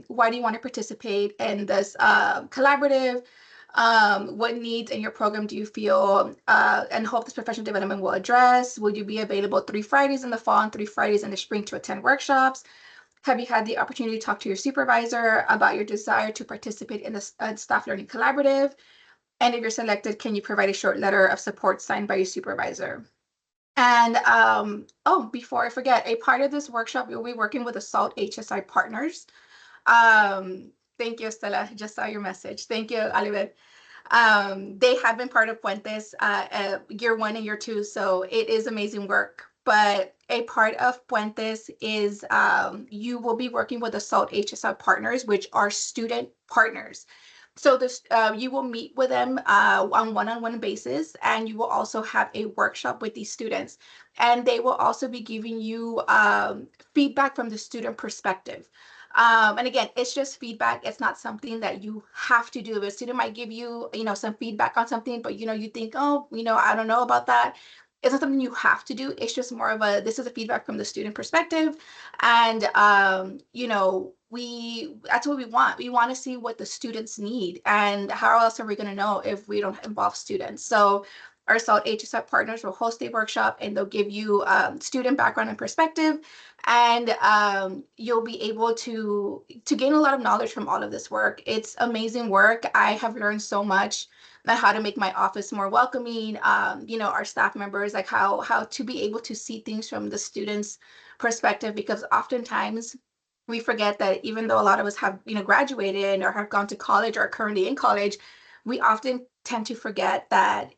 Why do you want to participate in this collaborative? What needs in your program do you feel and hope this professional development will address? Will you be available 3 Fridays in the fall and 3 Fridays in the spring to attend workshops? Have you had the opportunity to talk to your supervisor about your desire to participate in the staff learning collaborative? And if you're selected, can you provide a short letter of support signed by your supervisor? And before I forget, a part of this workshop, you'll be working with Assault HSI partners. Thank you, Estela. I just saw your message. Thank you, Oliver. They have been part of Puentes year 1 and year 2, so it is amazing work. But a part of Puentes is you will be working with Assault HSI partners, which are student partners. So this you will meet with them on one-on-one basis, and you will also have a workshop with these students. And they will also be giving you feedback from the student perspective. And again, it's just feedback. It's not something that you have to do. A student might give you, some feedback on something, but you think, oh, I don't know about that. It's not something you have to do. It's just more of this is a feedback from the student perspective. And, that's what we want. We want to see what the students need, and how else are we going to know if we don't involve students? So our Assault HSI partners will host a workshop, and they'll give you student background and perspective, and you'll be able to gain a lot of knowledge from all of this work. It's amazing work. I have learned so much on how to make my office more welcoming. Our staff members, like how to be able to see things from the students' perspective, because oftentimes we forget that even though a lot of us have graduated or have gone to college or are currently in college, we often tend to forget that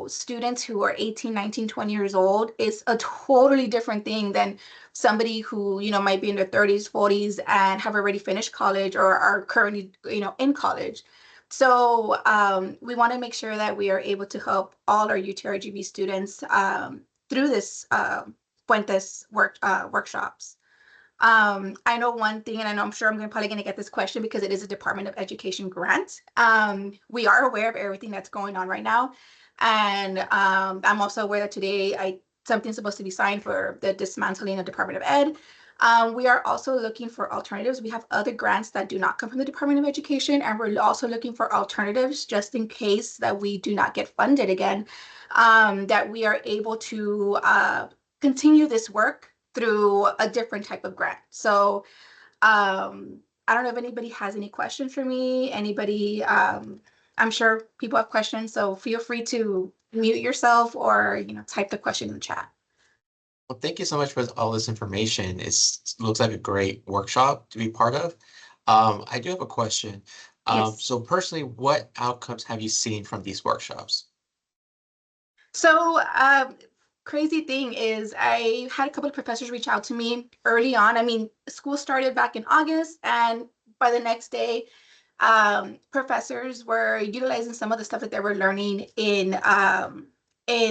students who are 18, 19, 20 years old is a totally different thing than somebody who might be in their 30s, 40s and have already finished college or are currently in college. So we want to make sure that we are able to help all our UTRGV students through this Puentes workshops. I know one thing, and I know I'm sure I'm probably going to get this question because it is a Department of Education grant. We are aware of everything that's going on right now. And I'm also aware that today something's supposed to be signed for the dismantling of Department of Ed. We are also looking for alternatives. We have other grants that do not come from the Department of Education, and we're also looking for alternatives just in case that we do not get funded again, that we are able to continue this work through a different type of grant. So I don't know if anybody has any questions for me. Anybody, I'm sure people have questions, so feel free to mute yourself or type the question in the chat. Well, thank you so much for all this information. It looks like a great workshop to be part of. I do have a question. Yes. So personally, what outcomes have you seen from these workshops? So crazy thing is I had a couple of professors reach out to me early on. I mean, school started back in August, and by the next day, professors were utilizing some of the stuff that they were learning in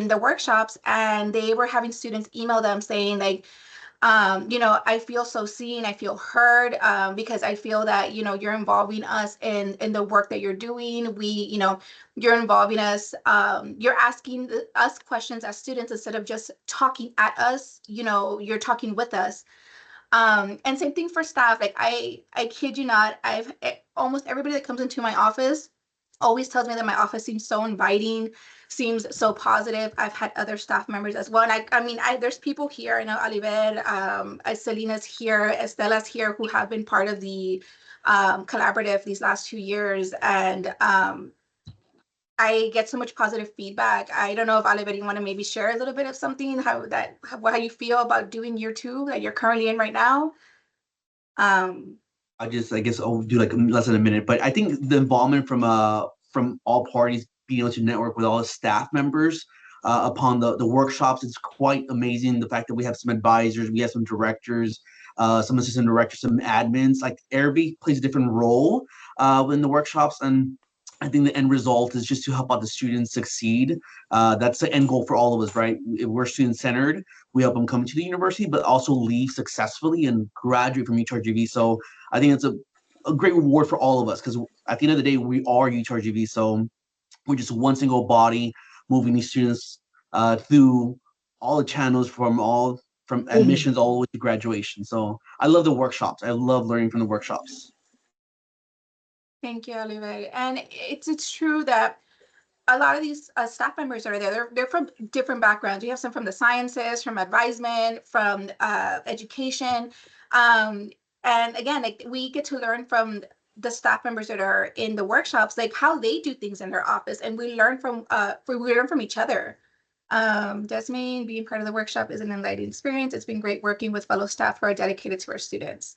the workshops, and they were having students email them saying like, You know, I feel so seen, I feel heard, because I feel that, you know, you're involving us in the work that you're doing. You know, you're involving us, you're asking us questions as students instead of just talking at us, you know, you're talking with us. And same thing for staff. Like I kid you not, almost everybody that comes into my office always tells me that my office seems so inviting, seems so positive. I've had other staff members as well. And I mean, there's people here, I know Oliver, Selena's here, Estela's here, who have been part of the collaborative these last 2 years. And I get so much positive feedback. I don't know if Oliver, you want to maybe share a little bit of something, how you feel about doing year 2 that you're currently in right now. I guess I'll do like less than a minute, but I think the involvement from all parties, being able to network with all the staff members upon the workshops is quite amazing. The fact that we have some advisors, we have some directors, some assistant directors, some admins. Like everybody plays a different role in the workshops, and I think the end result is just to help out the students succeed. That's the end goal for all of us, right? If we're student centered, we help them come to the university, but also leave successfully and graduate from UTRGV. So I think it's a great reward for all of us, because at the end of the day, we are UTRGV. So we're just one single body moving these students through all the channels from admissions all the way to graduation. So I love the workshops. I love learning from the workshops. Thank you, Oliver. And it's true that a lot of these staff members that are there, they're from different backgrounds. You have some from the sciences, from advisement, from education. And again, like we get to learn from the staff members that are in the workshops, like how they do things in their office. And we learn from each other. Desmond, being part of the workshop is an enlightening experience. It's been great working with fellow staff who are dedicated to our students.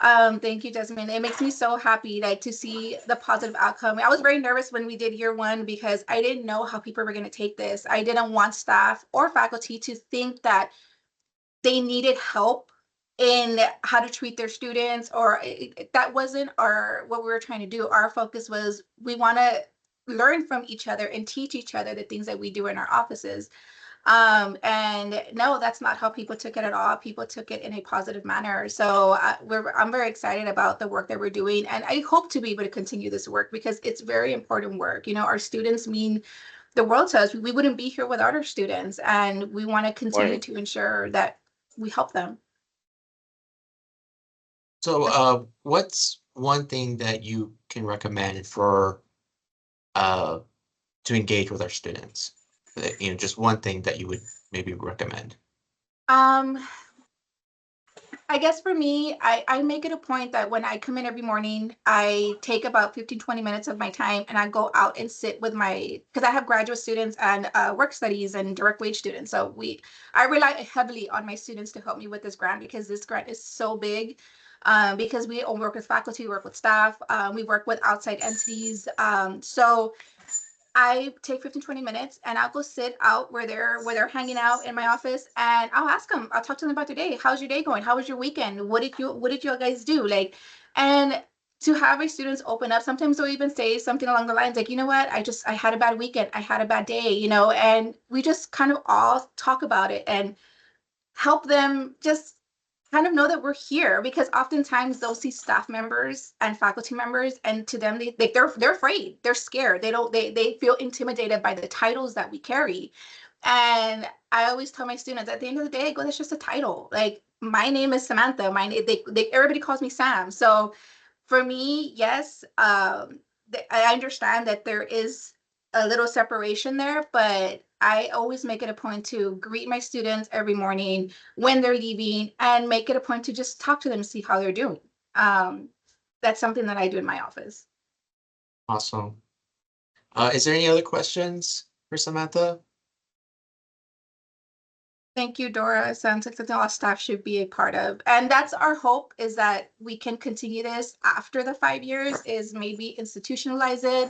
Thank you, Desmond. It makes me so happy to see the positive outcome. I was very nervous when we did year 1 because I didn't know how people were going to take this. I didn't want staff or faculty to think that they needed help in how to treat their students, or that wasn't what we were trying to do. Our focus was we want to learn from each other and teach each other the things that we do in our offices. And no, that's not how people took it at all. People took it in a positive manner. So I'm very excited about the work that we're doing. And I hope to be able to continue this work because it's very important work. You know, our students mean the world to us. We wouldn't be here without our students. And we want to continue to ensure that we help them. So what's one thing that you can recommend for to engage with our students? You know, just one thing that you would maybe recommend. I guess for me, I make it a point that when I come in every morning, I take about 15-20 minutes of my time and I go out and sit with because I have graduate students and work studies and direct wage students. So I rely heavily on my students to help me with this grant because this grant is so big. Because we work with faculty, work with staff, we work with outside entities. So I take 15-20 minutes and I'll go sit out where they're hanging out in my office, and I'll ask them, I'll talk to them about their day. How's your day going? How was your weekend? What did you guys do? And to have my students open up, sometimes they'll even say something along the lines like, you know what, I had a bad weekend. I had a bad day, you know, and we just kind of all talk about it and help them just kind of know that we're here, because oftentimes they'll see staff members and faculty members, and to them they're afraid, they're scared, they feel intimidated by the titles that we carry. And I always tell my students, at the end of the day, that's just a title. Like, my name is Samantha. Everybody calls me Sam. So for me, yes, I understand that there is a little separation there, but I always make it a point to greet my students every morning when they're leaving and make it a point to just talk to them and see how they're doing. That's something that I do in my office. Awesome. Is there any other questions for Samantha? Thank you, Dora. Sounds like something all staff should be a part of. And that's our hope, is that we can continue this after the 5 years, is maybe institutionalize it,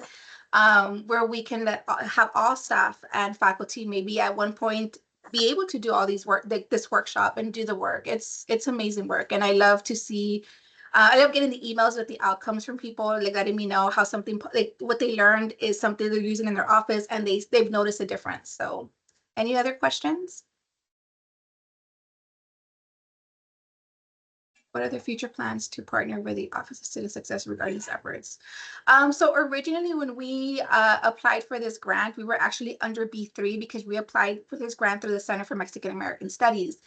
where we can have all staff and faculty maybe at one point be able to do all these this workshop and do the work. It's amazing work. And I love to see, I love getting the emails with the outcomes from people, like letting me know how something, like what they learned is something they're using in their office and they've noticed a difference. So any other questions? what are the future plans to partner with the Office of Student Success regarding these efforts? So originally when we applied for this grant, we were actually under B3 because we applied for this grant through the Center for Mexican American Studies.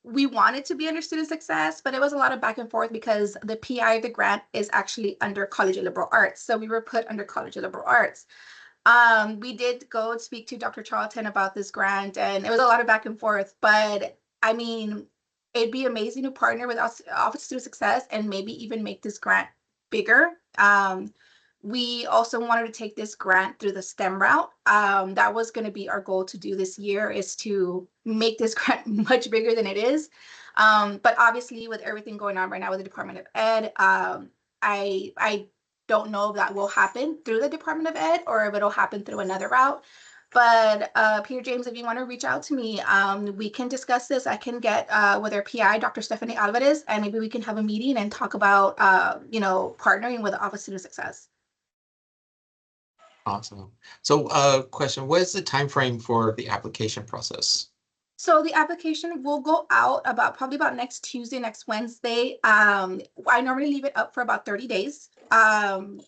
We wanted to be under student success, but it was a lot of back and forth because the PI of the grant is actually under College of Liberal Arts. So we were put under College of Liberal Arts. We did go and speak to Dr. Charlton about this grant, and it was a lot of back and forth, but I mean, it'd be amazing to partner with us, Office of Student Success, and maybe even make this grant bigger. We also wanted to take this grant through the STEM route. That was going to be our goal to do this year, is to make this grant much bigger than it is. But obviously with everything going on right now with the Department of Ed, I don't know if that will happen through the Department of Ed or if it'll happen through another route. But Peter James, if you want to reach out to me, we can discuss this. I can get with our PI, Dr. Stephanie Alvarez, and maybe we can have a meeting and talk about, partnering with the Office of Student Success. Awesome. So question, what is the time frame for the application process? So the application will go out probably about next Tuesday, next Wednesday. I normally leave it up for about 30 days. And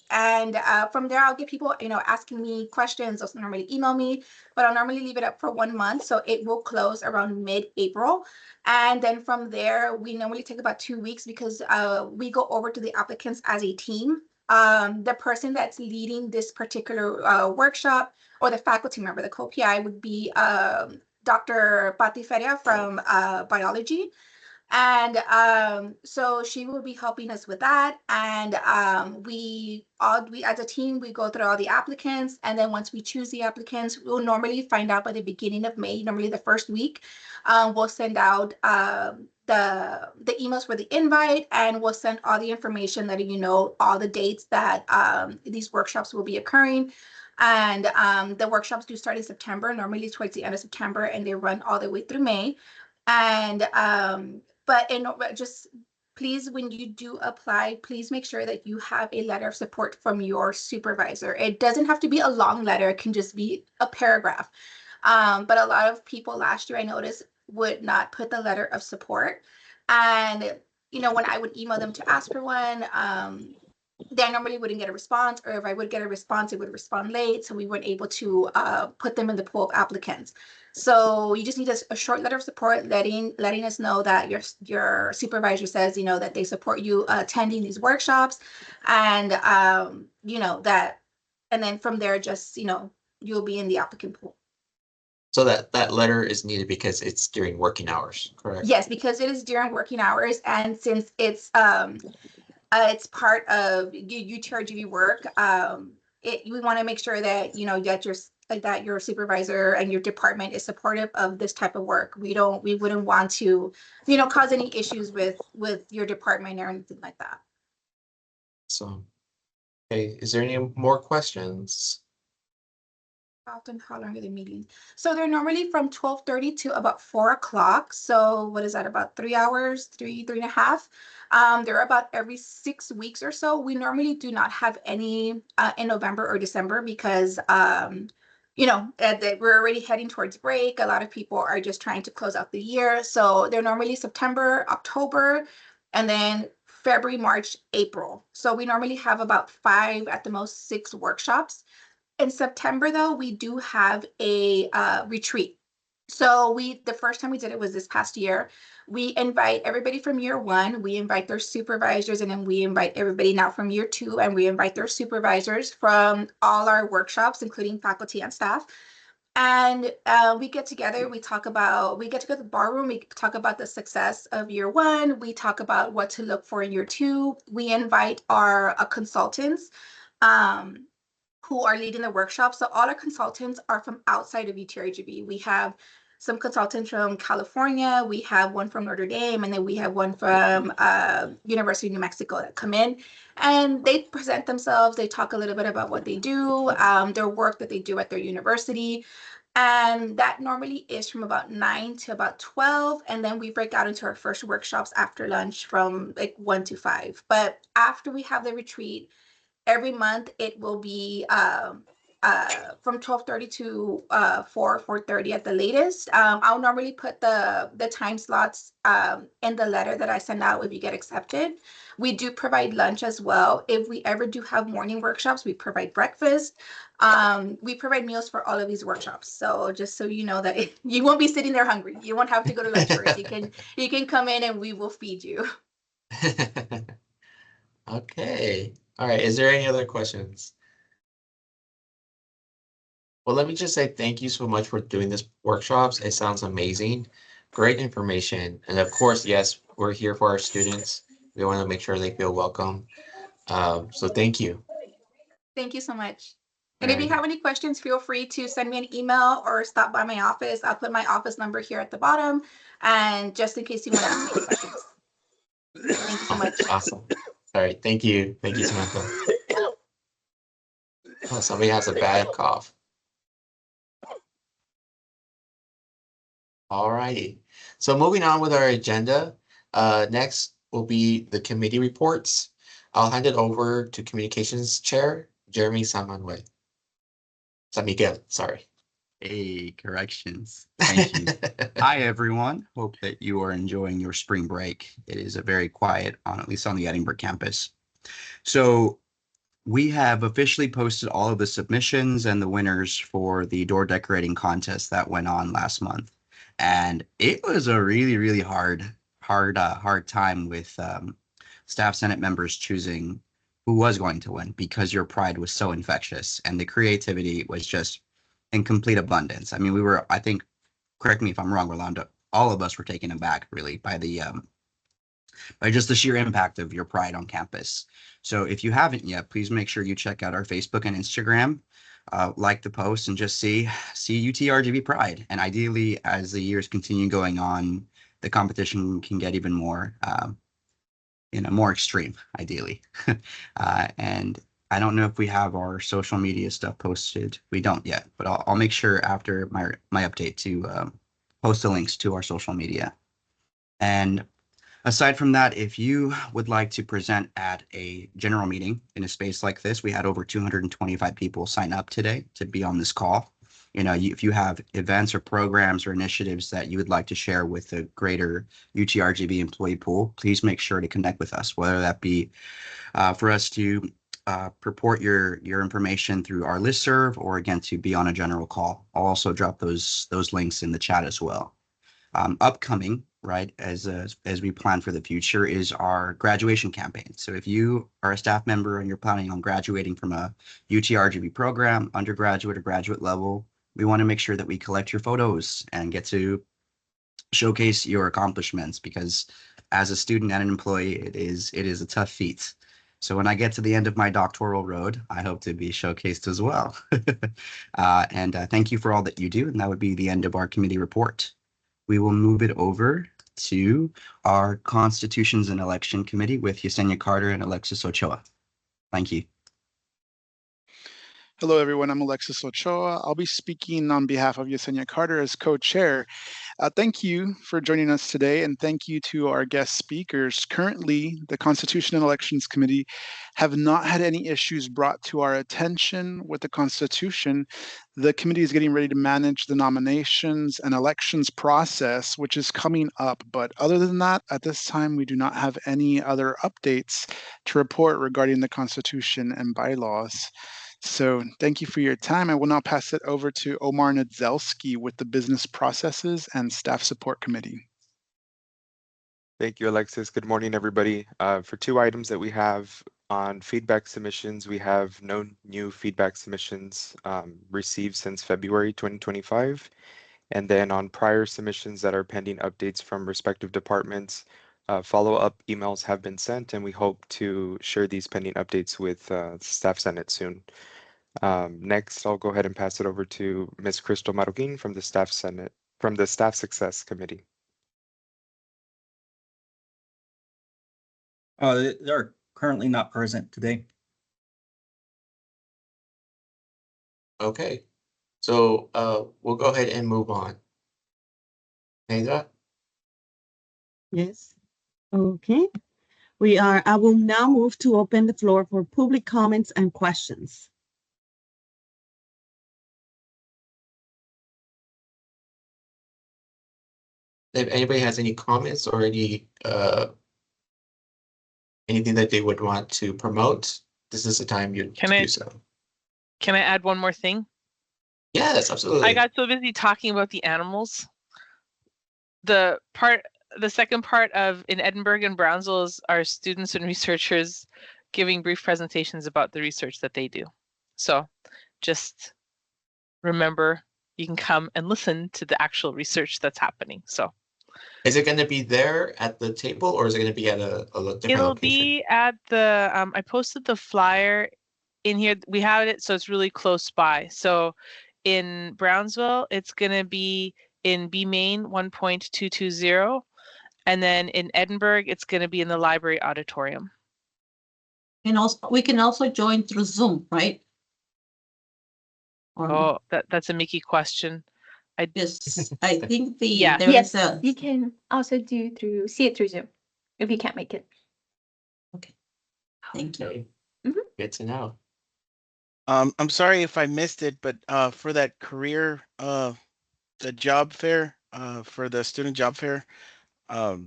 from there, I'll get people, asking me questions. They'll normally email me, but I'll normally leave it up for 1 month. So it will close around mid-April. And then from there, we normally take about 2 weeks because we go over to the applicants as a team. The person that's leading this particular workshop, or the faculty member, the co-PI, would be Dr. Patti Feria from biology. And so she will be helping us with that. And we as a team, we go through all the applicants. And then once we choose the applicants, we'll normally find out by the beginning of May, normally the first week. We'll send out the emails for the invite, and we'll send all the information letting you know all the dates that these workshops will be occurring. And the workshops do start in September, normally towards the end of September, and they run all the way through May. And just please, when you do apply, please make sure that you have a letter of support from your supervisor. It doesn't have to be a long letter, it can just be a paragraph. But a lot of people last year, I noticed, would not put the letter of support. And, when I would email them to ask for one, they normally wouldn't get a response, or if I would get a response, it would respond late. So we weren't able to put them in the pool of applicants. So you just need a short letter of support, letting us know that your supervisor says, that they support you attending these workshops, and that, and then from there, just you'll be in the applicant pool. So that letter is needed because it's during working hours, correct? Yes, because it is during working hours, and since it's part of UTRGV work, we want to make sure that that your supervisor and your department is supportive of this type of work. We wouldn't want to, cause any issues with your department or anything like that. So, okay, is there any more questions? Often, how long are the meetings? So they're normally from 12:30 to about 4 o'clock. So what is that, about 3 hours, three and a half? They're about every 6 weeks or so. We normally do not have any in November or December because we're already heading towards break. A lot of people are just trying to close out the year. So they're normally September, October, and then February, March, April. So we normally have about 5, at the most 6 workshops. In September, though, we do have a retreat. So the first time we did it was this past year. We invite everybody from year 1, we invite their supervisors, and then we invite everybody now from year 2, and we invite their supervisors from all our workshops, including faculty and staff. And we get together, we get to go to the bar room, we talk about the success of year 1, we talk about what to look for in year 2. We invite our consultants who are leading the workshop. So all our consultants are from outside of UTRGV. We have some consultants from California, we have one from Notre Dame, and then we have one from University of New Mexico that come in, and they present themselves. They talk a little bit about what they do, their work that they do at their university. And that normally is from about 9 to about 12. And then we break out into our first workshops after lunch from like 1 to 5. But after we have the retreat, every month it will be from 12:30 to 4:30 at the latest. I'll normally put the time slots in the letter that I send out if you get accepted. We do provide lunch as well. If we ever do have morning workshops, we provide breakfast. We provide meals for all of these workshops. So just so you know that you won't be sitting there hungry. You won't have to go to lunch first. You can come in and we will feed you. Okay. All right. Is there any other questions? Well, let me just say thank you so much for doing this workshops. It sounds amazing. Great information. And of course, yes, we're here for our students. We want to make sure they feel welcome. So thank you. Thank you so much. And if you have any questions, feel free to send me an email or stop by my office. I'll put my office number here at the bottom. And just in case you want to ask me questions. Thank you so much. Awesome. All right. Thank you. Thank you, Samantha. Oh, somebody has a bad cough. All righty. So moving on with our agenda, next will be the committee reports. I'll hand it over to Communications Chair, Jeremy San Miguel, sorry. Hey, corrections. Thank you. Hi, everyone. Hope that you are enjoying your spring break. It is a very quiet, at least on the Edinburgh campus. So we have officially posted all of the submissions and the winners for the door decorating contest that went on last month. And it was a really, really hard time with staff Senate members choosing who was going to win because your pride was so infectious and the creativity was just in complete abundance. I mean, we were, I think, correct me if I'm wrong, Rolando, all of us were taken aback really by the by just the sheer impact of your pride on campus. So if you haven't yet, please make sure you check out our Facebook and Instagram, like the post and just see UTRGV pride. And ideally, as the years continue going on, the competition can get even more, more extreme, ideally. And I don't know if we have our social media stuff posted. We don't yet, but I'll make sure after my update to post the links to our social media. And aside from that, if you would like to present at a general meeting in a space like this, we had over 225 people sign up today to be on this call. If you have events or programs or initiatives that you would like to share with the greater UTRGV employee pool, please make sure to connect with us, whether that be for us to purport your information through our listserv or again to be on a general call. I'll also drop those links in the chat as well. Upcoming, right, as we plan for the future is our graduation campaign. So if you are a staff member and you're planning on graduating from a UTRGV program, undergraduate or graduate level, we want to make sure that we collect your photos and get to showcase your accomplishments because as a student and an employee, it is a tough feat. So when I get to the end of my doctoral road, I hope to be showcased as well. And thank you for all that you do. And that would be the end of our committee report. We will move it over to our Constitutions and Election Committee with Yesenia Carter and Alexis Ochoa. Thank you. Hello, everyone. I'm Alexis Ochoa. I'll be speaking on behalf of Yesenia Carter as co-chair. Thank you for joining us today, and thank you to our guest speakers. Currently, the Constitution and Elections Committee have not had any issues brought to our attention with the Constitution. The committee is getting ready to manage the nominations and elections process, which is coming up. But other than that, at this time, we do not have any other updates to report regarding the Constitution and bylaws. So thank you for your time. I will now pass it over to Omar Nadzelski with the Business Processes and Staff Support Committee. Thank you, Alexis. Good morning, everybody. For two items that we have on feedback submissions, we have no new feedback submissions received since February 2025. And then on prior submissions that are pending updates from respective departments, follow-up emails have been sent, and we hope to share these pending updates with Staff Senate soon. Next, I'll go ahead and pass it over to Ms. Crystal Maruguin from the Staff Success Committee. They're currently not present today. Okay, so we'll go ahead and move on. Neidra? Yes. Okay. I will now move to open the floor for public comments and questions. if anybody has any comments or any anything that they would want to promote, this is the time you to do so. Can I add one more thing? Yes, absolutely. I got so busy talking about the animals. The second part of in Edinburgh and Brownsville is our students and researchers giving brief presentations about the research that they do. So just remember, you can come and listen to the actual research that's happening. So is it going to be there at the table, or is it going to be at a different it'll location? be at the I posted the flyer in here. We have it, so it's really close by. So in Brownsville, it's going to be in B Main 1.220, and then in Edinburgh, it's going to be in the library auditorium. And also, we can also join through Zoom, right? Or Oh, that's a Mickey question. I think Yes, there's a you can also see it through Zoom if you can't make it. thank you. Good to know. I'm sorry if I missed it, but for that career, the job fair, for the student job fair, I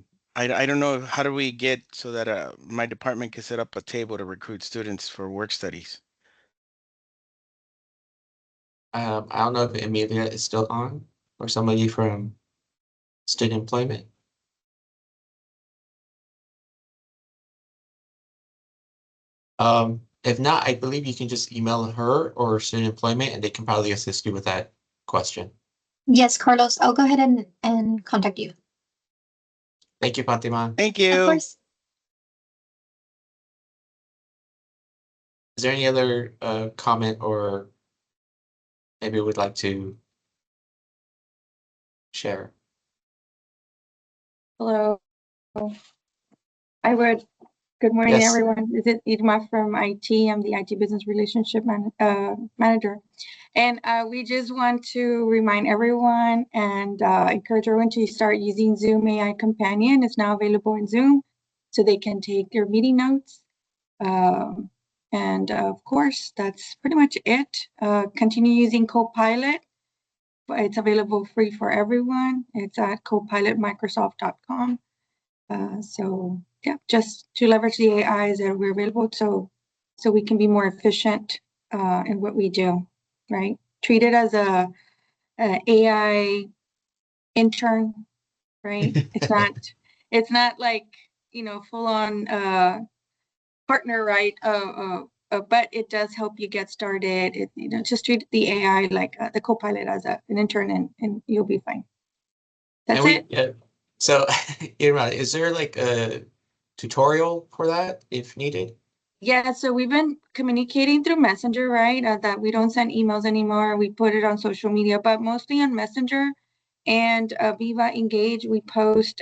don't know, how do we get so that my department can set up a table to recruit students for work studies? I don't know if Amelia is still on, or somebody from student employment. If not, I believe you can just email her or student employment, and they can probably assist you with that question. Yes, Carlos, I'll go ahead and contact you. Thank you, Fatima. Thank you. Of course. Is there any other comment or maybe would like to share? Hello. Good morning, Yes. everyone. This is Irma from IT. I'm the IT Business Relationship Manager. And we just want to remind everyone and encourage everyone to start using Zoom AI Companion. It's now available in Zoom, so they can take their meeting notes. And of course, that's pretty much it. Continue using Copilot. It's available free for everyone. It's at copilotmicrosoft.com. So yeah, just to leverage the AIs that we're available, so we can be more efficient in what we do, right? Treat it as a AI intern, right? It's not like, full on partner, right? But it does help you get started. Just treat the AI like the Copilot as an intern, and you'll be fine. That's it. So, Irma, is there like a tutorial for that if needed? Yeah, so we've been communicating through Messenger, right? That we don't send emails anymore. We put it on social media, but mostly on Messenger and Viva Engage. We post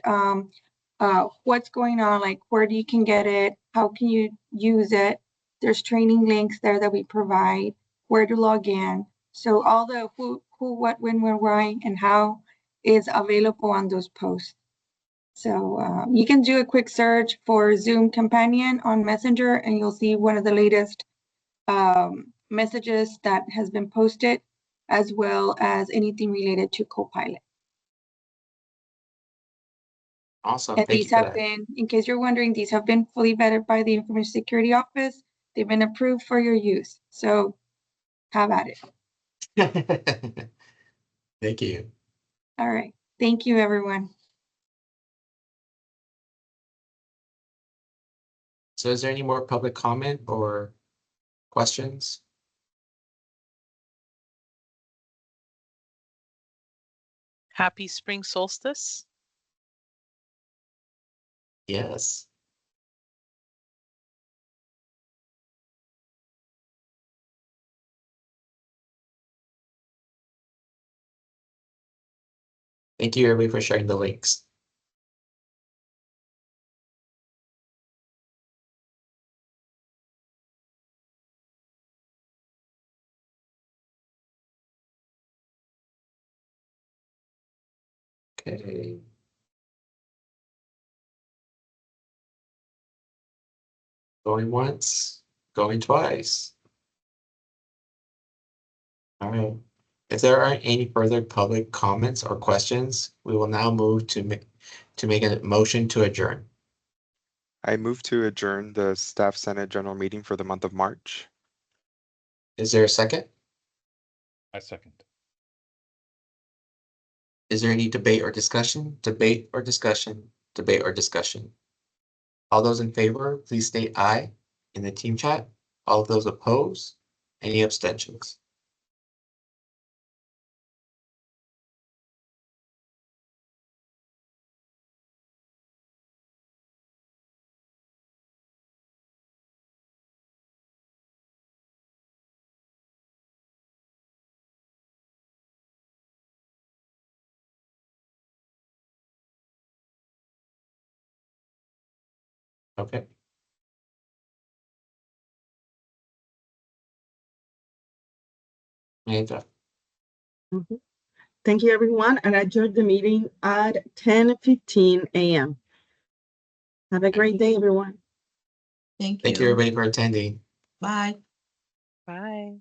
what's going on, like where you can get it, how can you use it. There's training links there that we provide, where to log in. So all the who, what, when, where, why, and how is available on those posts. So you can do a quick search for Zoom Companion on Messenger, and you'll see one of the latest messages that has been posted, as well as anything related to Copilot. Awesome. And Thank these you for have that. been, in case you're wondering, these have been fully vetted by the Information Security Office. They've been approved for your use. So have at it. Thank you. All right. Thank you, everyone. So is there any more public comment or questions? Happy spring solstice. Yes. Thank you, everybody, for sharing the links. Okay. Going once, going twice. All right. If there aren't any further public comments or questions, we will now move to make a motion to adjourn. I move to adjourn the Staff Senate General Meeting for the month of March. Is there a second? I second. Is there any debate or discussion? Debate or discussion? Debate or discussion? All those in favor, please state aye in the team chat. All of those opposed, any abstentions? Okay. Neither. Mhm. Thank you, everyone, and I adjourn the meeting at 10:15 a.m. Have a great day, everyone. Thank you. Thank you, everybody, for attending. Bye. Bye.